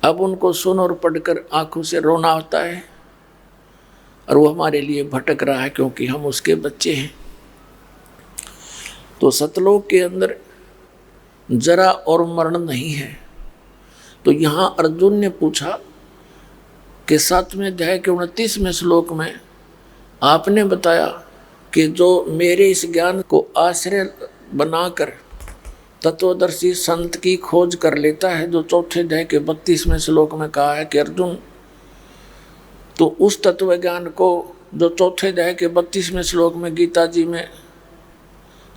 अब उनको सुन और पढ़कर आंखों से रोना होता है, और वो हमारे लिए भटक रहा है क्योंकि हम उसके बच्चे हैं। तो सतलोक के अंदर जरा और मरण नहीं है। तो यहाँ अर्जुन ने पूछा कि 7वें अध्याय के 29वें श्लोक में आपने बताया कि जो मेरे इस ज्ञान को आश्रय बनाकर तत्वदर्शी संत की खोज कर लेता है, जो 4थे अध्याय के 32वें श्लोक में कहा है कि अर्जुन तो उस तत्व ज्ञान को जो चौथे अध्याय के 32वें श्लोक में गीता जी में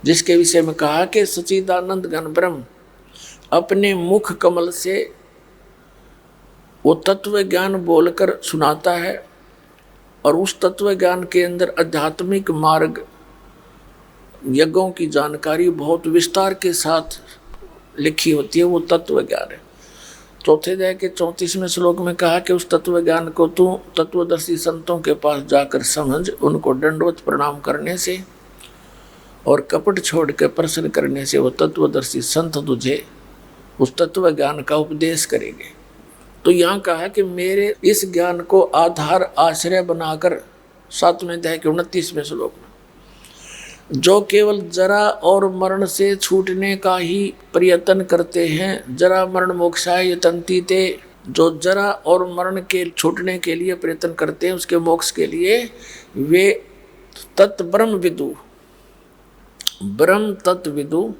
जिसके विषय में कहा कि सच्चिदानंद घन ब्रह्म अपने मुख कमल से वो तत्व ज्ञान बोलकर सुनाता है और उस तत्व ज्ञान के अंदर आध्यात्मिक मार्ग यज्ञों की जानकारी बहुत विस्तार के साथ लिखी होती है, वो तत्व ज्ञान है। चौथे अध्याय के 34वें श्लोक में कहा कि उस तत्व ज्ञान को तू तत्वदर्शी संतों के पास जाकर समझ, उनको दंडवत प्रणाम करने से और कपट छोड़ के प्रश्न करने से वो तत्वदर्शी संत तुझे उस तत्व ज्ञान का उपदेश करेंगे। तो यहाँ कहा कि मेरे इस ज्ञान को आधार आश्रय बनाकर 7वें अध्याय के 29वें श्लोक में जो केवल जरा और मरण से छूटने का ही प्रयत्न करते हैं, जरा मरण मोक्षाय यतन्ति ते, जो जरा और मरण के छूटने के लिए प्रयत्न करते हैं उसके मोक्ष के लिए, वे तत् ब्रह्म विदु, ब्रह्म तत्व विदु,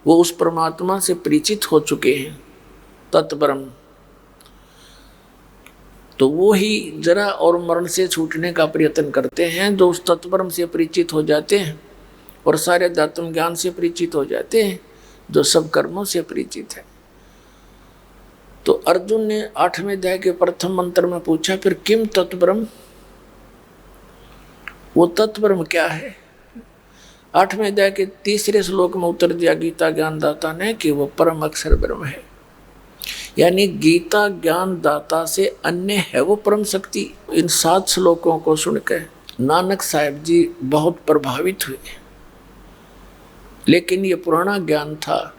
वो उस परमात्मा से परिचित हो चुके हैं, तत् ब्रह्म। तो वो ही जरा और मरण से छूटने का प्रयत्न करते हैं, जो उस तत्व ब्रह्म से परिचित हो जाते हैं और सारे अध्यात्म ज्ञान से परिचित हो जाते हैं, जो सब कर्मों से परिचित है। तो अर्जुन ने 8वें अध्याय के प्रथम मंत्र में पूछा, फिर किम तत्ब्रह्म, वो तत्ब्रह्म क्या है? 8वें अध्याय के 3रे श्लोक में उत्तर दिया गीता ज्ञानदाता ने कि वो परम अक्षर ब्रह्म है। यानी गीता ज्ञानदाता से अन्य है वो परम शक्ति। इन 7 श्लोकों को सुनकर नानक साहब जी बहुत प्रभावित हुए, लेकिन ये पुराना ज्ञान था,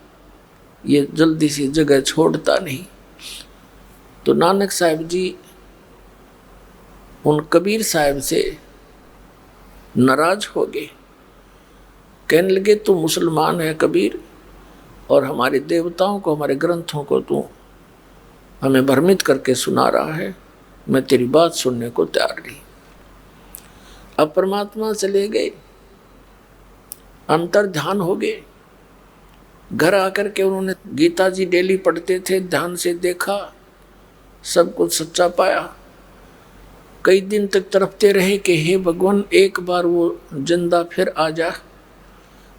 ये जल्दी सी जगह छोड़ता नहीं। तो नानक साहब जी उन कबीर साहब से नाराज हो गए, कहने लगे तू मुसलमान है कबीर, और हमारे देवताओं को, हमारे ग्रंथों को तू हमें भ्रमित करके सुना रहा है, मैं तेरी बात सुनने को तैयार नहीं। अब परमात्मा चले गए, अंतर ध्यान हो गए। घर आकर के उन्होंने गीता जी डेली पढ़ते थे, ध्यान से देखा, सब कुछ सच्चा पाया। कई दिन तक तड़पते रहे कि हे भगवान एक बार वो जिंदा फिर आ जा,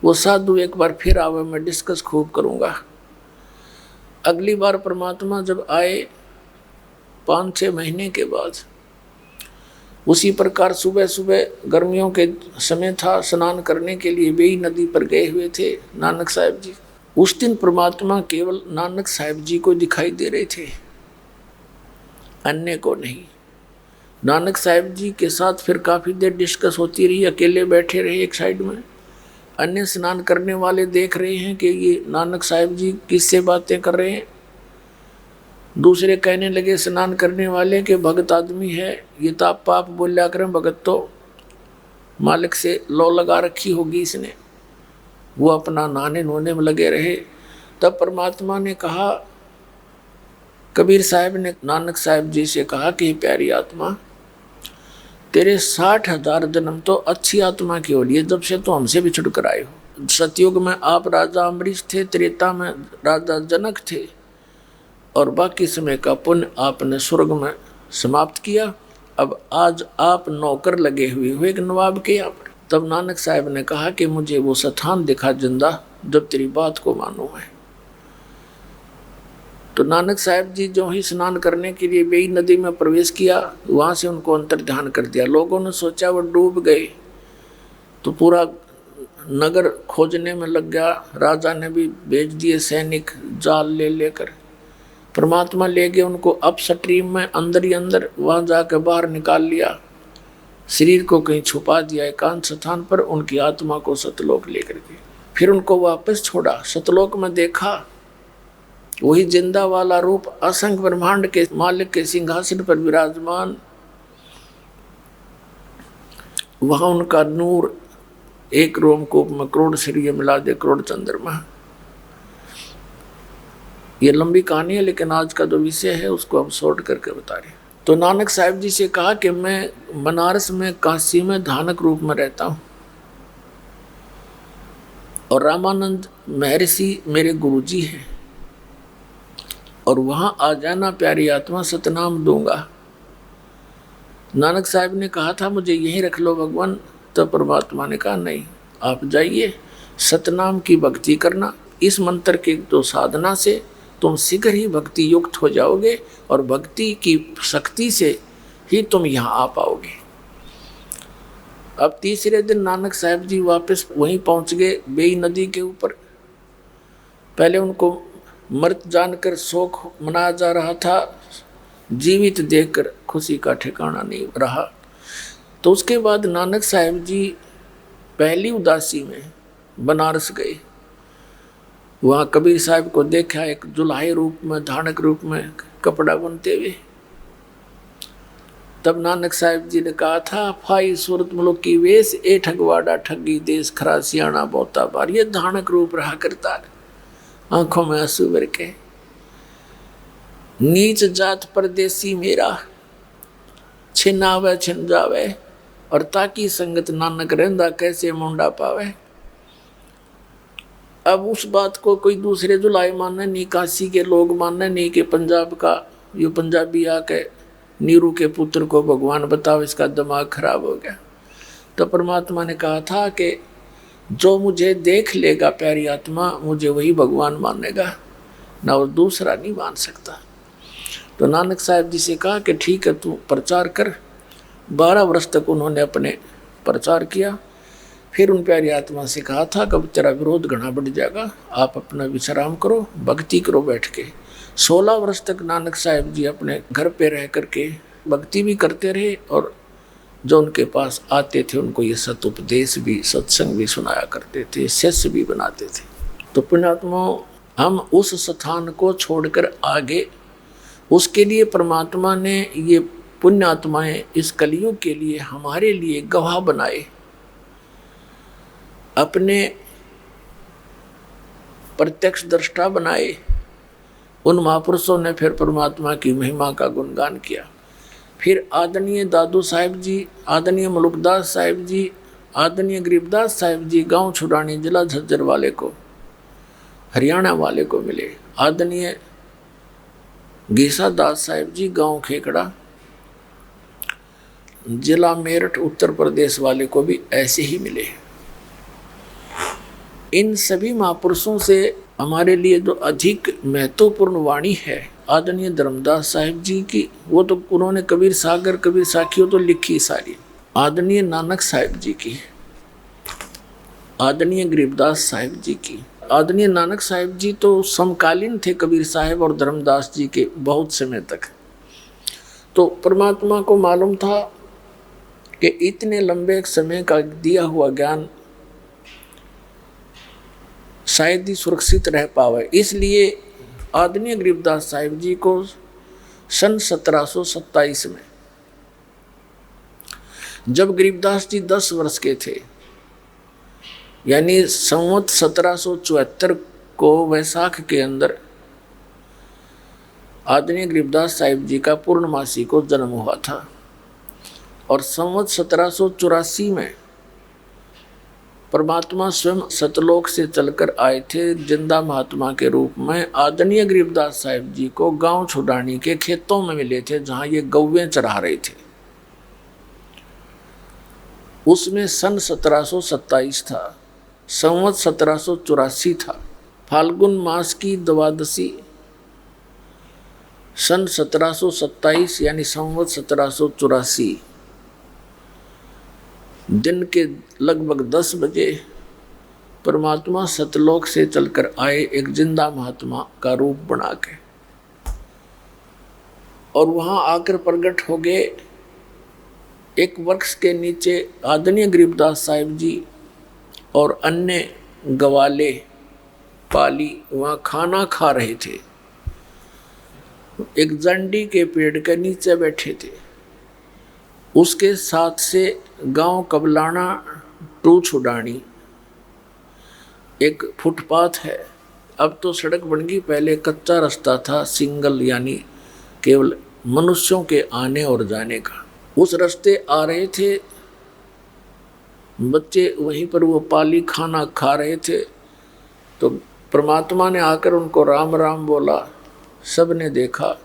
वो साधु एक बार फिर आवे, मैं डिस्कस खूब करूँगा। अगली बार परमात्मा जब आए 5-6 महीने के बाद, उसी प्रकार सुबह सुबह गर्मियों के समय था, स्नान करने के लिए बेई नदी पर गए हुए थे नानक साहब जी। उस दिन परमात्मा केवल नानक साहब जी को दिखाई दे रहे थे, अन्य को नहीं। नानक साहब जी के साथ फिर काफ़ी देर डिस्कस होती रही, अकेले बैठे रहे एक साइड में। अन्य स्नान करने वाले देख रहे हैं कि ये नानक साहब जी किससे बातें कर रहे हैं। दूसरे कहने लगे स्नान करने वाले के भगत आदमी है, ये तो आप पाप बोलिया करें, भगत तो मालिक से लौ लगा रखी होगी इसने। वो अपना नहाने नोने में लगे रहे। तब परमात्मा ने कहा, कबीर साहब ने नानक साहब जी से कहा कि प्यारी आत्मा, तेरे 60,000 जन्म तो अच्छी आत्मा की हो लिए, जब से तो हमसे भी छुटकर आए हो। सतयुग में आप राजा अम्बरीश थे, त्रेता में राजा जनक थे, और बाकी समय का पुण्य आपने स्वर्ग में समाप्त किया। अब आज आप नौकर लगे हुए हो एक नवाब के यहाँ पर। तब नानक साहब ने कहा कि मुझे वो स्थान दिखा जिंदा जब तेरी बात को मालूम है। तो नानक साहब जी जो ही स्नान करने के लिए बेई नदी में प्रवेश किया, वहाँ से उनको अंतर ध्यान कर दिया। लोगों ने सोचा वो डूब गए, तो पूरा नगर खोजने में लग गया। राजा ने भी भेज दिए सैनिक जाल ले लेकर। परमात्मा ले गए उनको अप स्ट्रीम में, अंदर ही अंदर, वहाँ जाकर बाहर निकाल लिया। शरीर को कहीं छुपा दिया एकांत स्थान पर, उनकी आत्मा को सतलोक लेकर गए। फिर उनको वापस छोड़ा, सतलोक में देखा वही जिंदा वाला रूप असंख्य ब्रह्मांड के मालिक के सिंहासन पर विराजमान। वहां उनका नूर एक रोमकूप में करोड़ सूर्य मिला दे करोड़ चंद्रमा। ये लंबी कहानी है, लेकिन आज का जो विषय है उसको हम शॉर्ट करके बता रहे हैं। तो नानक साहब जी से कहा कि मैं बनारस में काशी में धानक रूप में रहता हूँ, और रामानंद महर्षि मेरे गुरुजी हैं, और वहाँ आ जाना प्यारी आत्मा, सतनाम दूंगा। नानक साहब ने कहा था मुझे यहीं रख लो भगवान, तो परमात्मा ने कहा नहीं, आप जाइए सतनाम की भक्ति करना, इस मंत्र के तो साधना से तुम शीघ्र ही भक्ति युक्त हो जाओगे और भक्ति की शक्ति से ही तुम यहाँ आ पाओगे। अब तीसरे दिन नानक साहब जी वापस वहीं पहुंच गए बेई नदी के ऊपर। पहले उनको मृत जानकर शोक मनाया जा रहा था, जीवित देखकर खुशी का ठिकाना नहीं रहा। तो उसके बाद नानक साहब जी पहली उदासी में बनारस गए। वहाँ कबीर साहब को देखा एक जुल्हाई रूप में, धानक रूप में कपड़ा बुनते हुए। तब नानक साहब जी ने कहा था, फाई सूरत मुल्क की वेश ए ठगवाड़ा ठगी देश खरा सियाणा बहुता बार। ये धानक रूप रहा करता, आंखों में आंसू भर के, नीच जात परदेसी मेरा छिनावे छिन जावे और ताकि संगत नानक रहंदा कैसे मुंडा पावे। अब उस बात को कोई दूसरे जुलाई माने नहीं, काशी के लोग माने नहीं कि पंजाब का यो पंजाबी आके नीरू के पुत्र को भगवान बताओ, इसका दिमाग खराब हो गया। तो परमात्मा ने कहा था कि जो मुझे देख लेगा प्यारी आत्मा, मुझे वही भगवान मानेगा, ना वो दूसरा नहीं मान सकता। तो नानक साहब जी से कहा कि ठीक है तू प्रचार कर। 12 वर्ष तक उन्होंने अपने प्रचार किया। फिर उन प्यारी आत्मा से कहा था कि अब तेरा विरोध घना बढ़ जाएगा, आप अपना विश्राम करो, भक्ति करो बैठ के। 16 वर्ष तक नानक साहब जी अपने घर पे रह करके भक्ति भी करते रहे और जो उनके पास आते थे उनको ये सत उपदेश भी, सत्संग भी सुनाया करते थे, शिष्य भी बनाते थे। तो पुण्यात्माओं, हम उस स्थान को छोड़कर आगे, उसके लिए परमात्मा ने ये पुण्यात्माएं इस कलयुग के लिए हमारे लिए गवाह बनाए, अपने प्रत्यक्ष दृष्टा बनाए। उन महापुरुषों ने फिर परमात्मा की महिमा का गुणगान किया। फिर आदरणीय दादू साहिब जी, आदरणीय मलुकदास साहिब जी, आदरणीय गरीबदास साहिब जी गांव छुड़ानी जिला झज्जर वाले को, हरियाणा वाले को मिले। आदरणीय गीसा दास साहिब जी गांव खेकड़ा जिला मेरठ उत्तर प्रदेश वाले को भी ऐसे ही मिले। इन सभी महापुरुषों से हमारे लिए जो अधिक महत्वपूर्ण वाणी है आदरणीय धर्मदास साहिब जी की, वो तो उन्होंने कबीर सागर कबीर साखियों तो लिखी सारी। आदरणीय नानक साहिब जी की, आदरणीय गरीबदास साहिब जी की। आदरणीय नानक साहिब जी तो समकालीन थे कबीर साहिब और धर्मदास जी के बहुत समय तक। तो परमात्मा को मालूम था कि इतने लंबे समय का दिया हुआ ज्ञान शायद ही सुरक्षित रह पावे, इसलिए आदरणीय गरीबदास साहिब जी को सन 1727 में, जब गरीबदास जी 10 वर्ष के थे, यानी संवत 1774 को वैसाख के अंदर आदरणीय गरीबदास साहिब जी का पूर्णमासी को जन्म हुआ था। और संवत 1784 में परमात्मा स्वयं सतलोक से चलकर आए थे जिंदा महात्मा के रूप में। आदरणीय गरीबदास साहिब जी को गांव छुड़ानी के खेतों में मिले थे जहां ये गौवें चरा रहे थे। उसमें सन 1727 था, संवत 1784 था। फाल्गुन मास की द्वादशी सन 1727 यानी संवत 1784 दिन के लगभग 10 बजे परमात्मा सतलोक से चलकर आए एक जिंदा महात्मा का रूप बना के, और वहां आकर प्रकट हो गए। एक वृक्ष के नीचे आदरणीय गरीबदास साहिब जी और अन्य गवाले पाली वहां खाना खा रहे थे। एक जंडी के पेड़ के नीचे बैठे थे। उसके साथ से गांव कबलाना टू छुड़ानी एक फुटपाथ है। अब तो सड़क बन गई, पहले कच्चा रास्ता था, सिंगल यानी केवल मनुष्यों के आने और जाने का। उस रास्ते आ रहे थे बच्चे, वहीं पर वो पाली खाना खा रहे थे। तो परमात्मा ने आकर उनको राम राम बोला। सब ने देखा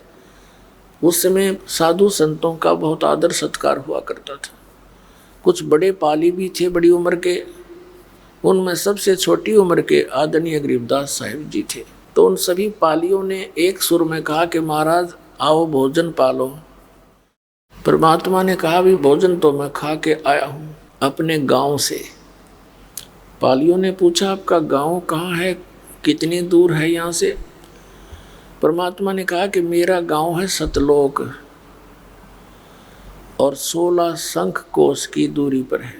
उस समय साधु संतों का बहुत आदर सत्कार हुआ करता था। कुछ बड़े पाली भी थे बड़ी उम्र के, उनमें सबसे छोटी उम्र के आदरणीय गरीबदास साहिब जी थे। तो उन सभी पालियों ने एक सुर में कहा कि महाराज आओ भोजन पालो। परमात्मा ने कहा भी भोजन तो मैं खा के आया हूँ अपने गांव से। पालियों ने पूछा आपका गांव कहाँ है, कितनी दूर है यहाँ से? परमात्मा ने कहा कि मेरा गांव है सतलोक और 16 शंख कोस की दूरी पर है।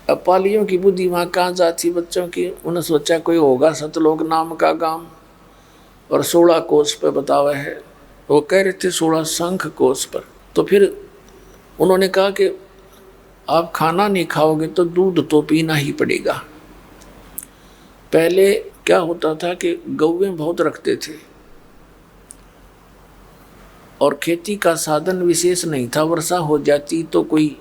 अब पालियों की बुद्धि वहाँ कहाँ जाती बच्चों की, उन्हें सोचा कोई होगा सतलोक नाम का गांव और 16 कोस पे बतावा है। वो कह रहे थे 16 शंख कोस पर। तो फिर उन्होंने कहा कि आप खाना नहीं खाओगे तो दूध तो पीना ही पड़ेगा। पहले क्या होता था कि गौएं बहुत रखते थे और खेती का साधन विशेष नहीं था। वर्षा हो जाती तो कोई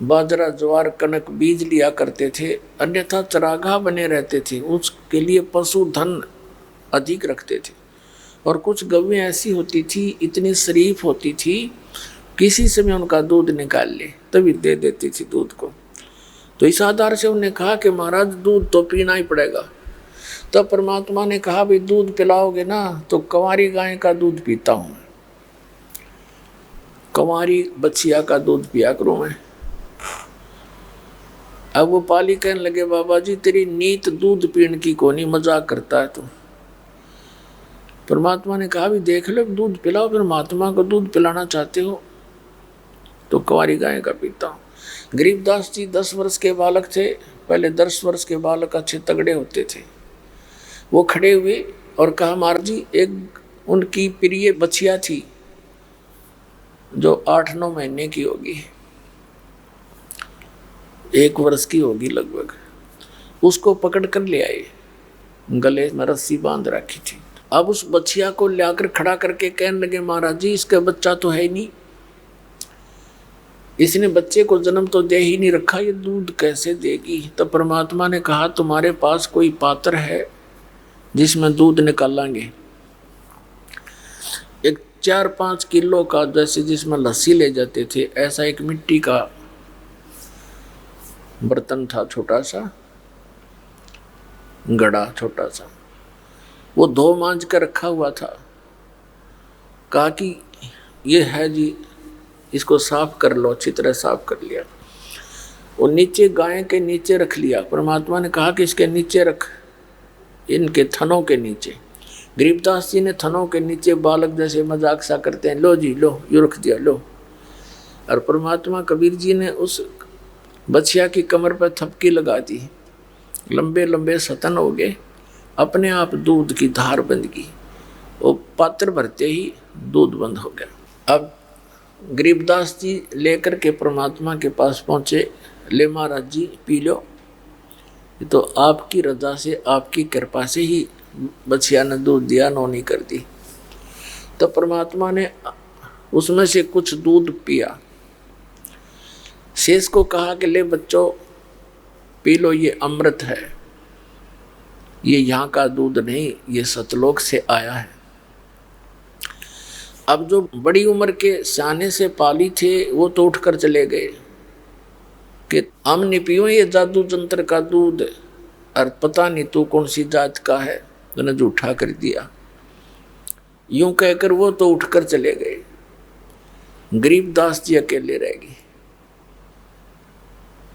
बाजरा ज्वार कनक बीज लिया करते थे, अन्यथा चरागाह बने रहते थे, उसके लिए पशुधन अधिक रखते थे। और कुछ गौएं ऐसी होती थी, इतनी शरीफ होती थी, किसी समय उनका दूध निकाल ले तभी दे देती थी दूध को। तो इस आधार से उन्होंने कहा कि महाराज दूध तो पीना ही पड़ेगा। तब परमात्मा ने कहा भाई दूध पिलाओगे ना तो कंवारी गाय का दूध पीता हूँ, कंवारी बछिया का दूध पिया करूँ मैं। अब वो पाली कहने लगे बाबा जी तेरी नीत दूध पीने की कोनी, मजाक करता है तू। परमात्मा ने कहा भी देख लो दूध पिलाओ, फिर महात्मा को दूध पिलाना चाहते हो तो कंवारी गाय का पीता हूँ। गरीबदास जी 10 वर्ष के बालक थे। पहले 10 वर्ष के बालक अच्छे तगड़े होते थे। वो खड़े हुए और कहा महाराज जी एक उनकी प्रिय बछिया थी जो 8-9 महीने की होगी, 1 वर्ष की होगी लगभग, उसको पकड़ कर ले आए, गले में रस्सी बांध रखी थी। अब उस बछिया को लाकर खड़ा करके कहने लगे महाराज जी इसका बच्चा तो है ही नहीं, इसने बच्चे को जन्म तो दे ही नहीं रखा, ये दूध कैसे देगी? तो परमात्मा ने कहा तुम्हारे पास कोई पात्र है जिसमें दूध निकालेंगे? एक 4-5 किलो का, जैसे जिसमें लस्सी ले जाते थे, ऐसा एक मिट्टी का बर्तन था, छोटा सा घड़ा, छोटा सा, वो धो मांज कर रखा हुआ था। कहा कि ये है जी, इसको साफ कर लो। अच्छी तरह साफ कर लिया और नीचे गाय के नीचे रख लिया। परमात्मा ने कहा कि इसके नीचे रख, इनके थनों के नीचे। गरीबदास जी ने थनों के नीचे बालक जैसे मजाक सा करते हैं, लो जी लो, यू रख दिया लो। और परमात्मा कबीर जी ने उस बछिया की कमर पर थपकी लगा दी, लंबे लंबे सतन हो गए, अपने आप दूध की धार बंद की, वो पात्र भरते ही दूध बंद हो गया। अब गरीबदास जी लेकर के परमात्मा के पास पहुँचे, ले महाराज जी पी लो, तो आपकी रजा से, आपकी कृपा से ही बछिया ने दूध दिया, नौनी कर दी। तो परमात्मा ने उसमें से कुछ दूध पिया, शेष को कहा कि ले बच्चों पी लो, ये अमृत है, ये यहाँ का दूध नहीं, ये सतलोक से आया है। अब जो बड़ी उम्र के सियाने से पाली थे वो तो उठकर चले गए कि हम नहीं पियो ये जादू जंत्र का दूध, और पता नहीं तू कौन सी जात का है, तूने झूठा कर दिया। यूं कहकर वो तो उठकर चले गए। गरीबदास जी अकेले रह गए।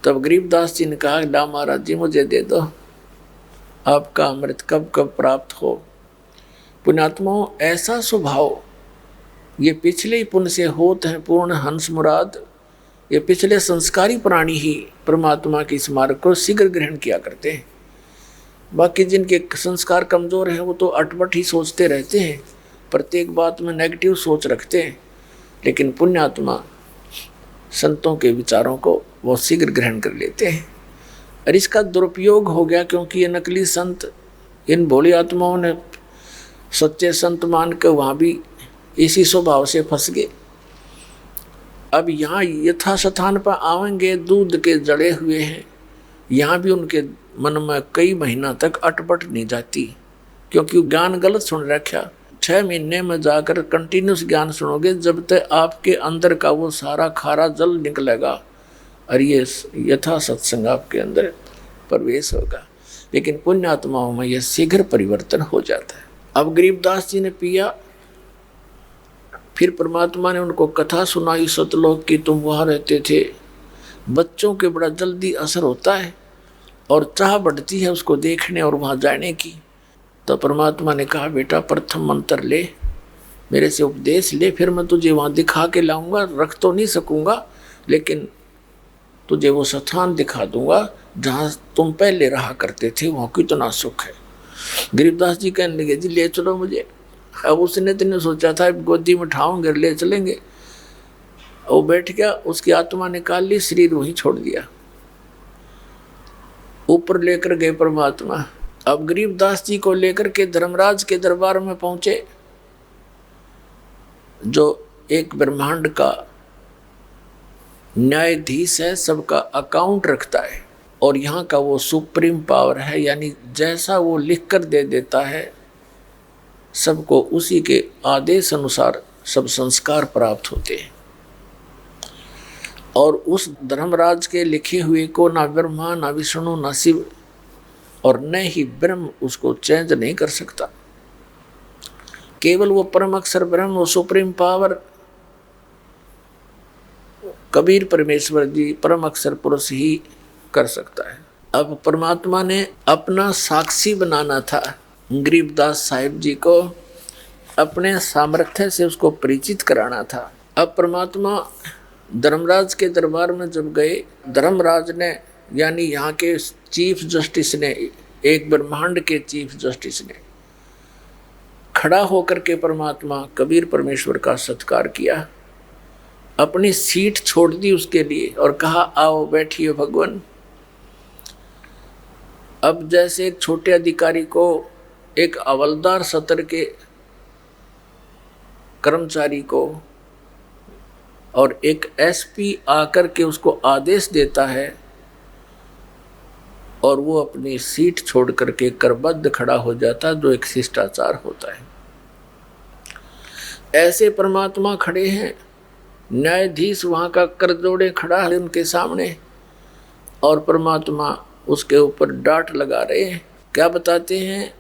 तब गरीबदास जी ने कहा ला महाराज जी मुझे दे दो, आपका अमृत कब कब प्राप्त हो। पुण्यात्माओं ऐसा स्वभाव ये पिछले ही पुण्य से होत हैं पूर्ण हंस मुराद। ये पिछले संस्कारी प्राणी ही परमात्मा की स्मारक को शीघ्र ग्रहण किया करते हैं। बाकी जिनके संस्कार कमजोर हैं वो तो अटपट ही सोचते रहते हैं, प्रत्येक बात में नेगेटिव सोच रखते हैं। लेकिन पुण्यात्मा संतों के विचारों को वो शीघ्र ग्रहण कर लेते हैं। और इसका दुरुपयोग हो गया क्योंकि ये नकली संत, इन भोली आत्माओं ने सच्चे संत मान के वहाँ भी इसी स्वभाव से फंस गए। अब यहाँ यथास्थान पर आवेंगे, दूध के जड़े हुए हैं, यहाँ भी उनके मन में कई महीना तक अटपट नहीं जाती, क्योंकि ज्ञान गलत सुन रखा। 6 महीने में जाकर कंटिन्यूस ज्ञान सुनोगे, जब तक आपके अंदर का वो सारा खारा जल निकलेगा और ये यथा सत्संग आपके अंदर प्रवेश होगा। लेकिन पुण्य आत्माओं में यह शीघ्र परिवर्तन हो जाता है। अब गरीबदास जी ने पिया, फिर परमात्मा ने उनको कथा सुनाई सतलोक की, तुम वहाँ रहते थे। बच्चों के बड़ा जल्दी असर होता है और चाह बढ़ती है उसको देखने और वहाँ जाने की। तो परमात्मा ने कहा, बेटा प्रथम मंत्र ले, मेरे से उपदेश ले, फिर मैं तुझे वहाँ दिखा के लाऊंगा। रख तो नहीं सकूँगा, लेकिन तुझे वो स्थान दिखा दूंगा जहाँ तुम पहले रहा करते थे, वहाँ कितना सुख है। गरीबदास जी कहने लगे, जी ले चलो मुझे। अब उसने तो सोचा था गोदी में उठाऊंगे ले चलेंगे, वो बैठ गया, उसकी आत्मा निकाल ली, शरीर वहीं छोड़ दिया। ऊपर लेकर गए परमात्मा। अब गरीबदास जी को लेकर के धर्मराज के दरबार में पहुंचे, जो एक ब्रह्मांड का न्यायाधीश है, सबका अकाउंट रखता है और यहाँ का वो सुप्रीम पावर है, यानी जैसा वो लिख कर दे देता है सबको उसी के आदेश अनुसार सब संस्कार प्राप्त होते हैं। और उस धर्मराज के लिखे हुए को ना ब्रह्मा ना विष्णु ना शिव और न ही ब्रह्म उसको चेंज नहीं कर सकता। केवल वो परम अक्षर ब्रह्म, वो सुप्रीम पावर कबीर परमेश्वर जी परम अक्षर पुरुष ही कर सकता है। अब परमात्मा ने अपना साक्षी बनाना था गरीबदास साहिब जी को, अपने सामर्थ्य से उसको परिचित कराना था। अब परमात्मा धर्मराज के दरबार में जब गए, धर्मराज ने यानी यहाँ के चीफ जस्टिस ने, एक ब्रह्मांड के चीफ जस्टिस ने खड़ा होकर के परमात्मा कबीर परमेश्वर का सत्कार किया, अपनी सीट छोड़ दी उसके लिए और कहा, आओ बैठिए भगवान। अब जैसे एक छोटे अधिकारी को एक हवलदार सत्र के कर्मचारी को और एक एसपी आकर के उसको आदेश देता है और वो अपनी सीट छोड़ करके करबद्ध खड़ा हो जाता है, जो एक शिष्टाचार होता है, ऐसे परमात्मा खड़े हैं। न्यायाधीश वहाँ का कर जोड़े खड़ा है उनके सामने और परमात्मा उसके ऊपर डांट लगा रहे हैं। क्या बताते हैं,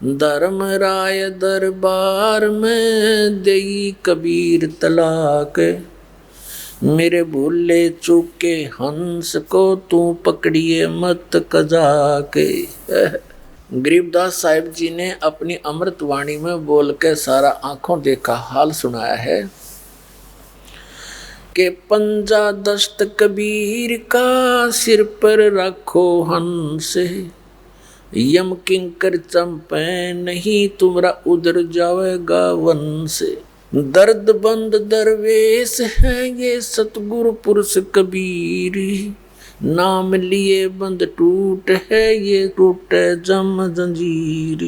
धर्मराय दरबार में देई कबीर तलाक, मेरे भूले चूके हंस को तू पकड़िए मत कजाके। गरीबदास साहिब जी ने अपनी अमृत वाणी में बोल के सारा आंखों देखा हाल सुनाया है कि पंजा दस्त कबीर का सिर पर रखो हंस, यम किंकर चंपे नहीं तुम्हारा उधर जाएगा वंश। दर्द बंद दरवेश है ये सतगुरु पुरुष कबीर, नाम लिए बंद टूट है ये टूटे जम जंजीर।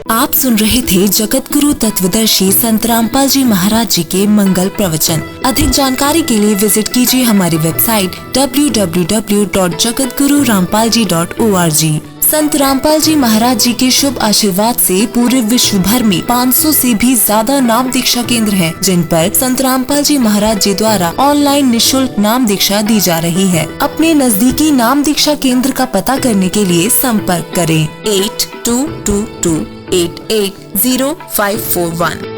आप सुन रहे थे जगत गुरु तत्वदर्शी संत रामपाल जी महाराज जी के मंगल प्रवचन। अधिक जानकारी के लिए विजिट कीजिए हमारी वेबसाइट www.jagatgururampalji.org। संत रामपाल जी महाराज जी के शुभ आशीर्वाद से पूरे विश्व भर में 500 से भी ज्यादा नाम दीक्षा केंद्र हैं, जिन पर संत रामपाल जी महाराज जी द्वारा ऑनलाइन निशुल्क नाम दीक्षा दी जा रही है। अपने नजदीकी नाम दीक्षा केंद्र का पता करने के लिए संपर्क करें 8222880541।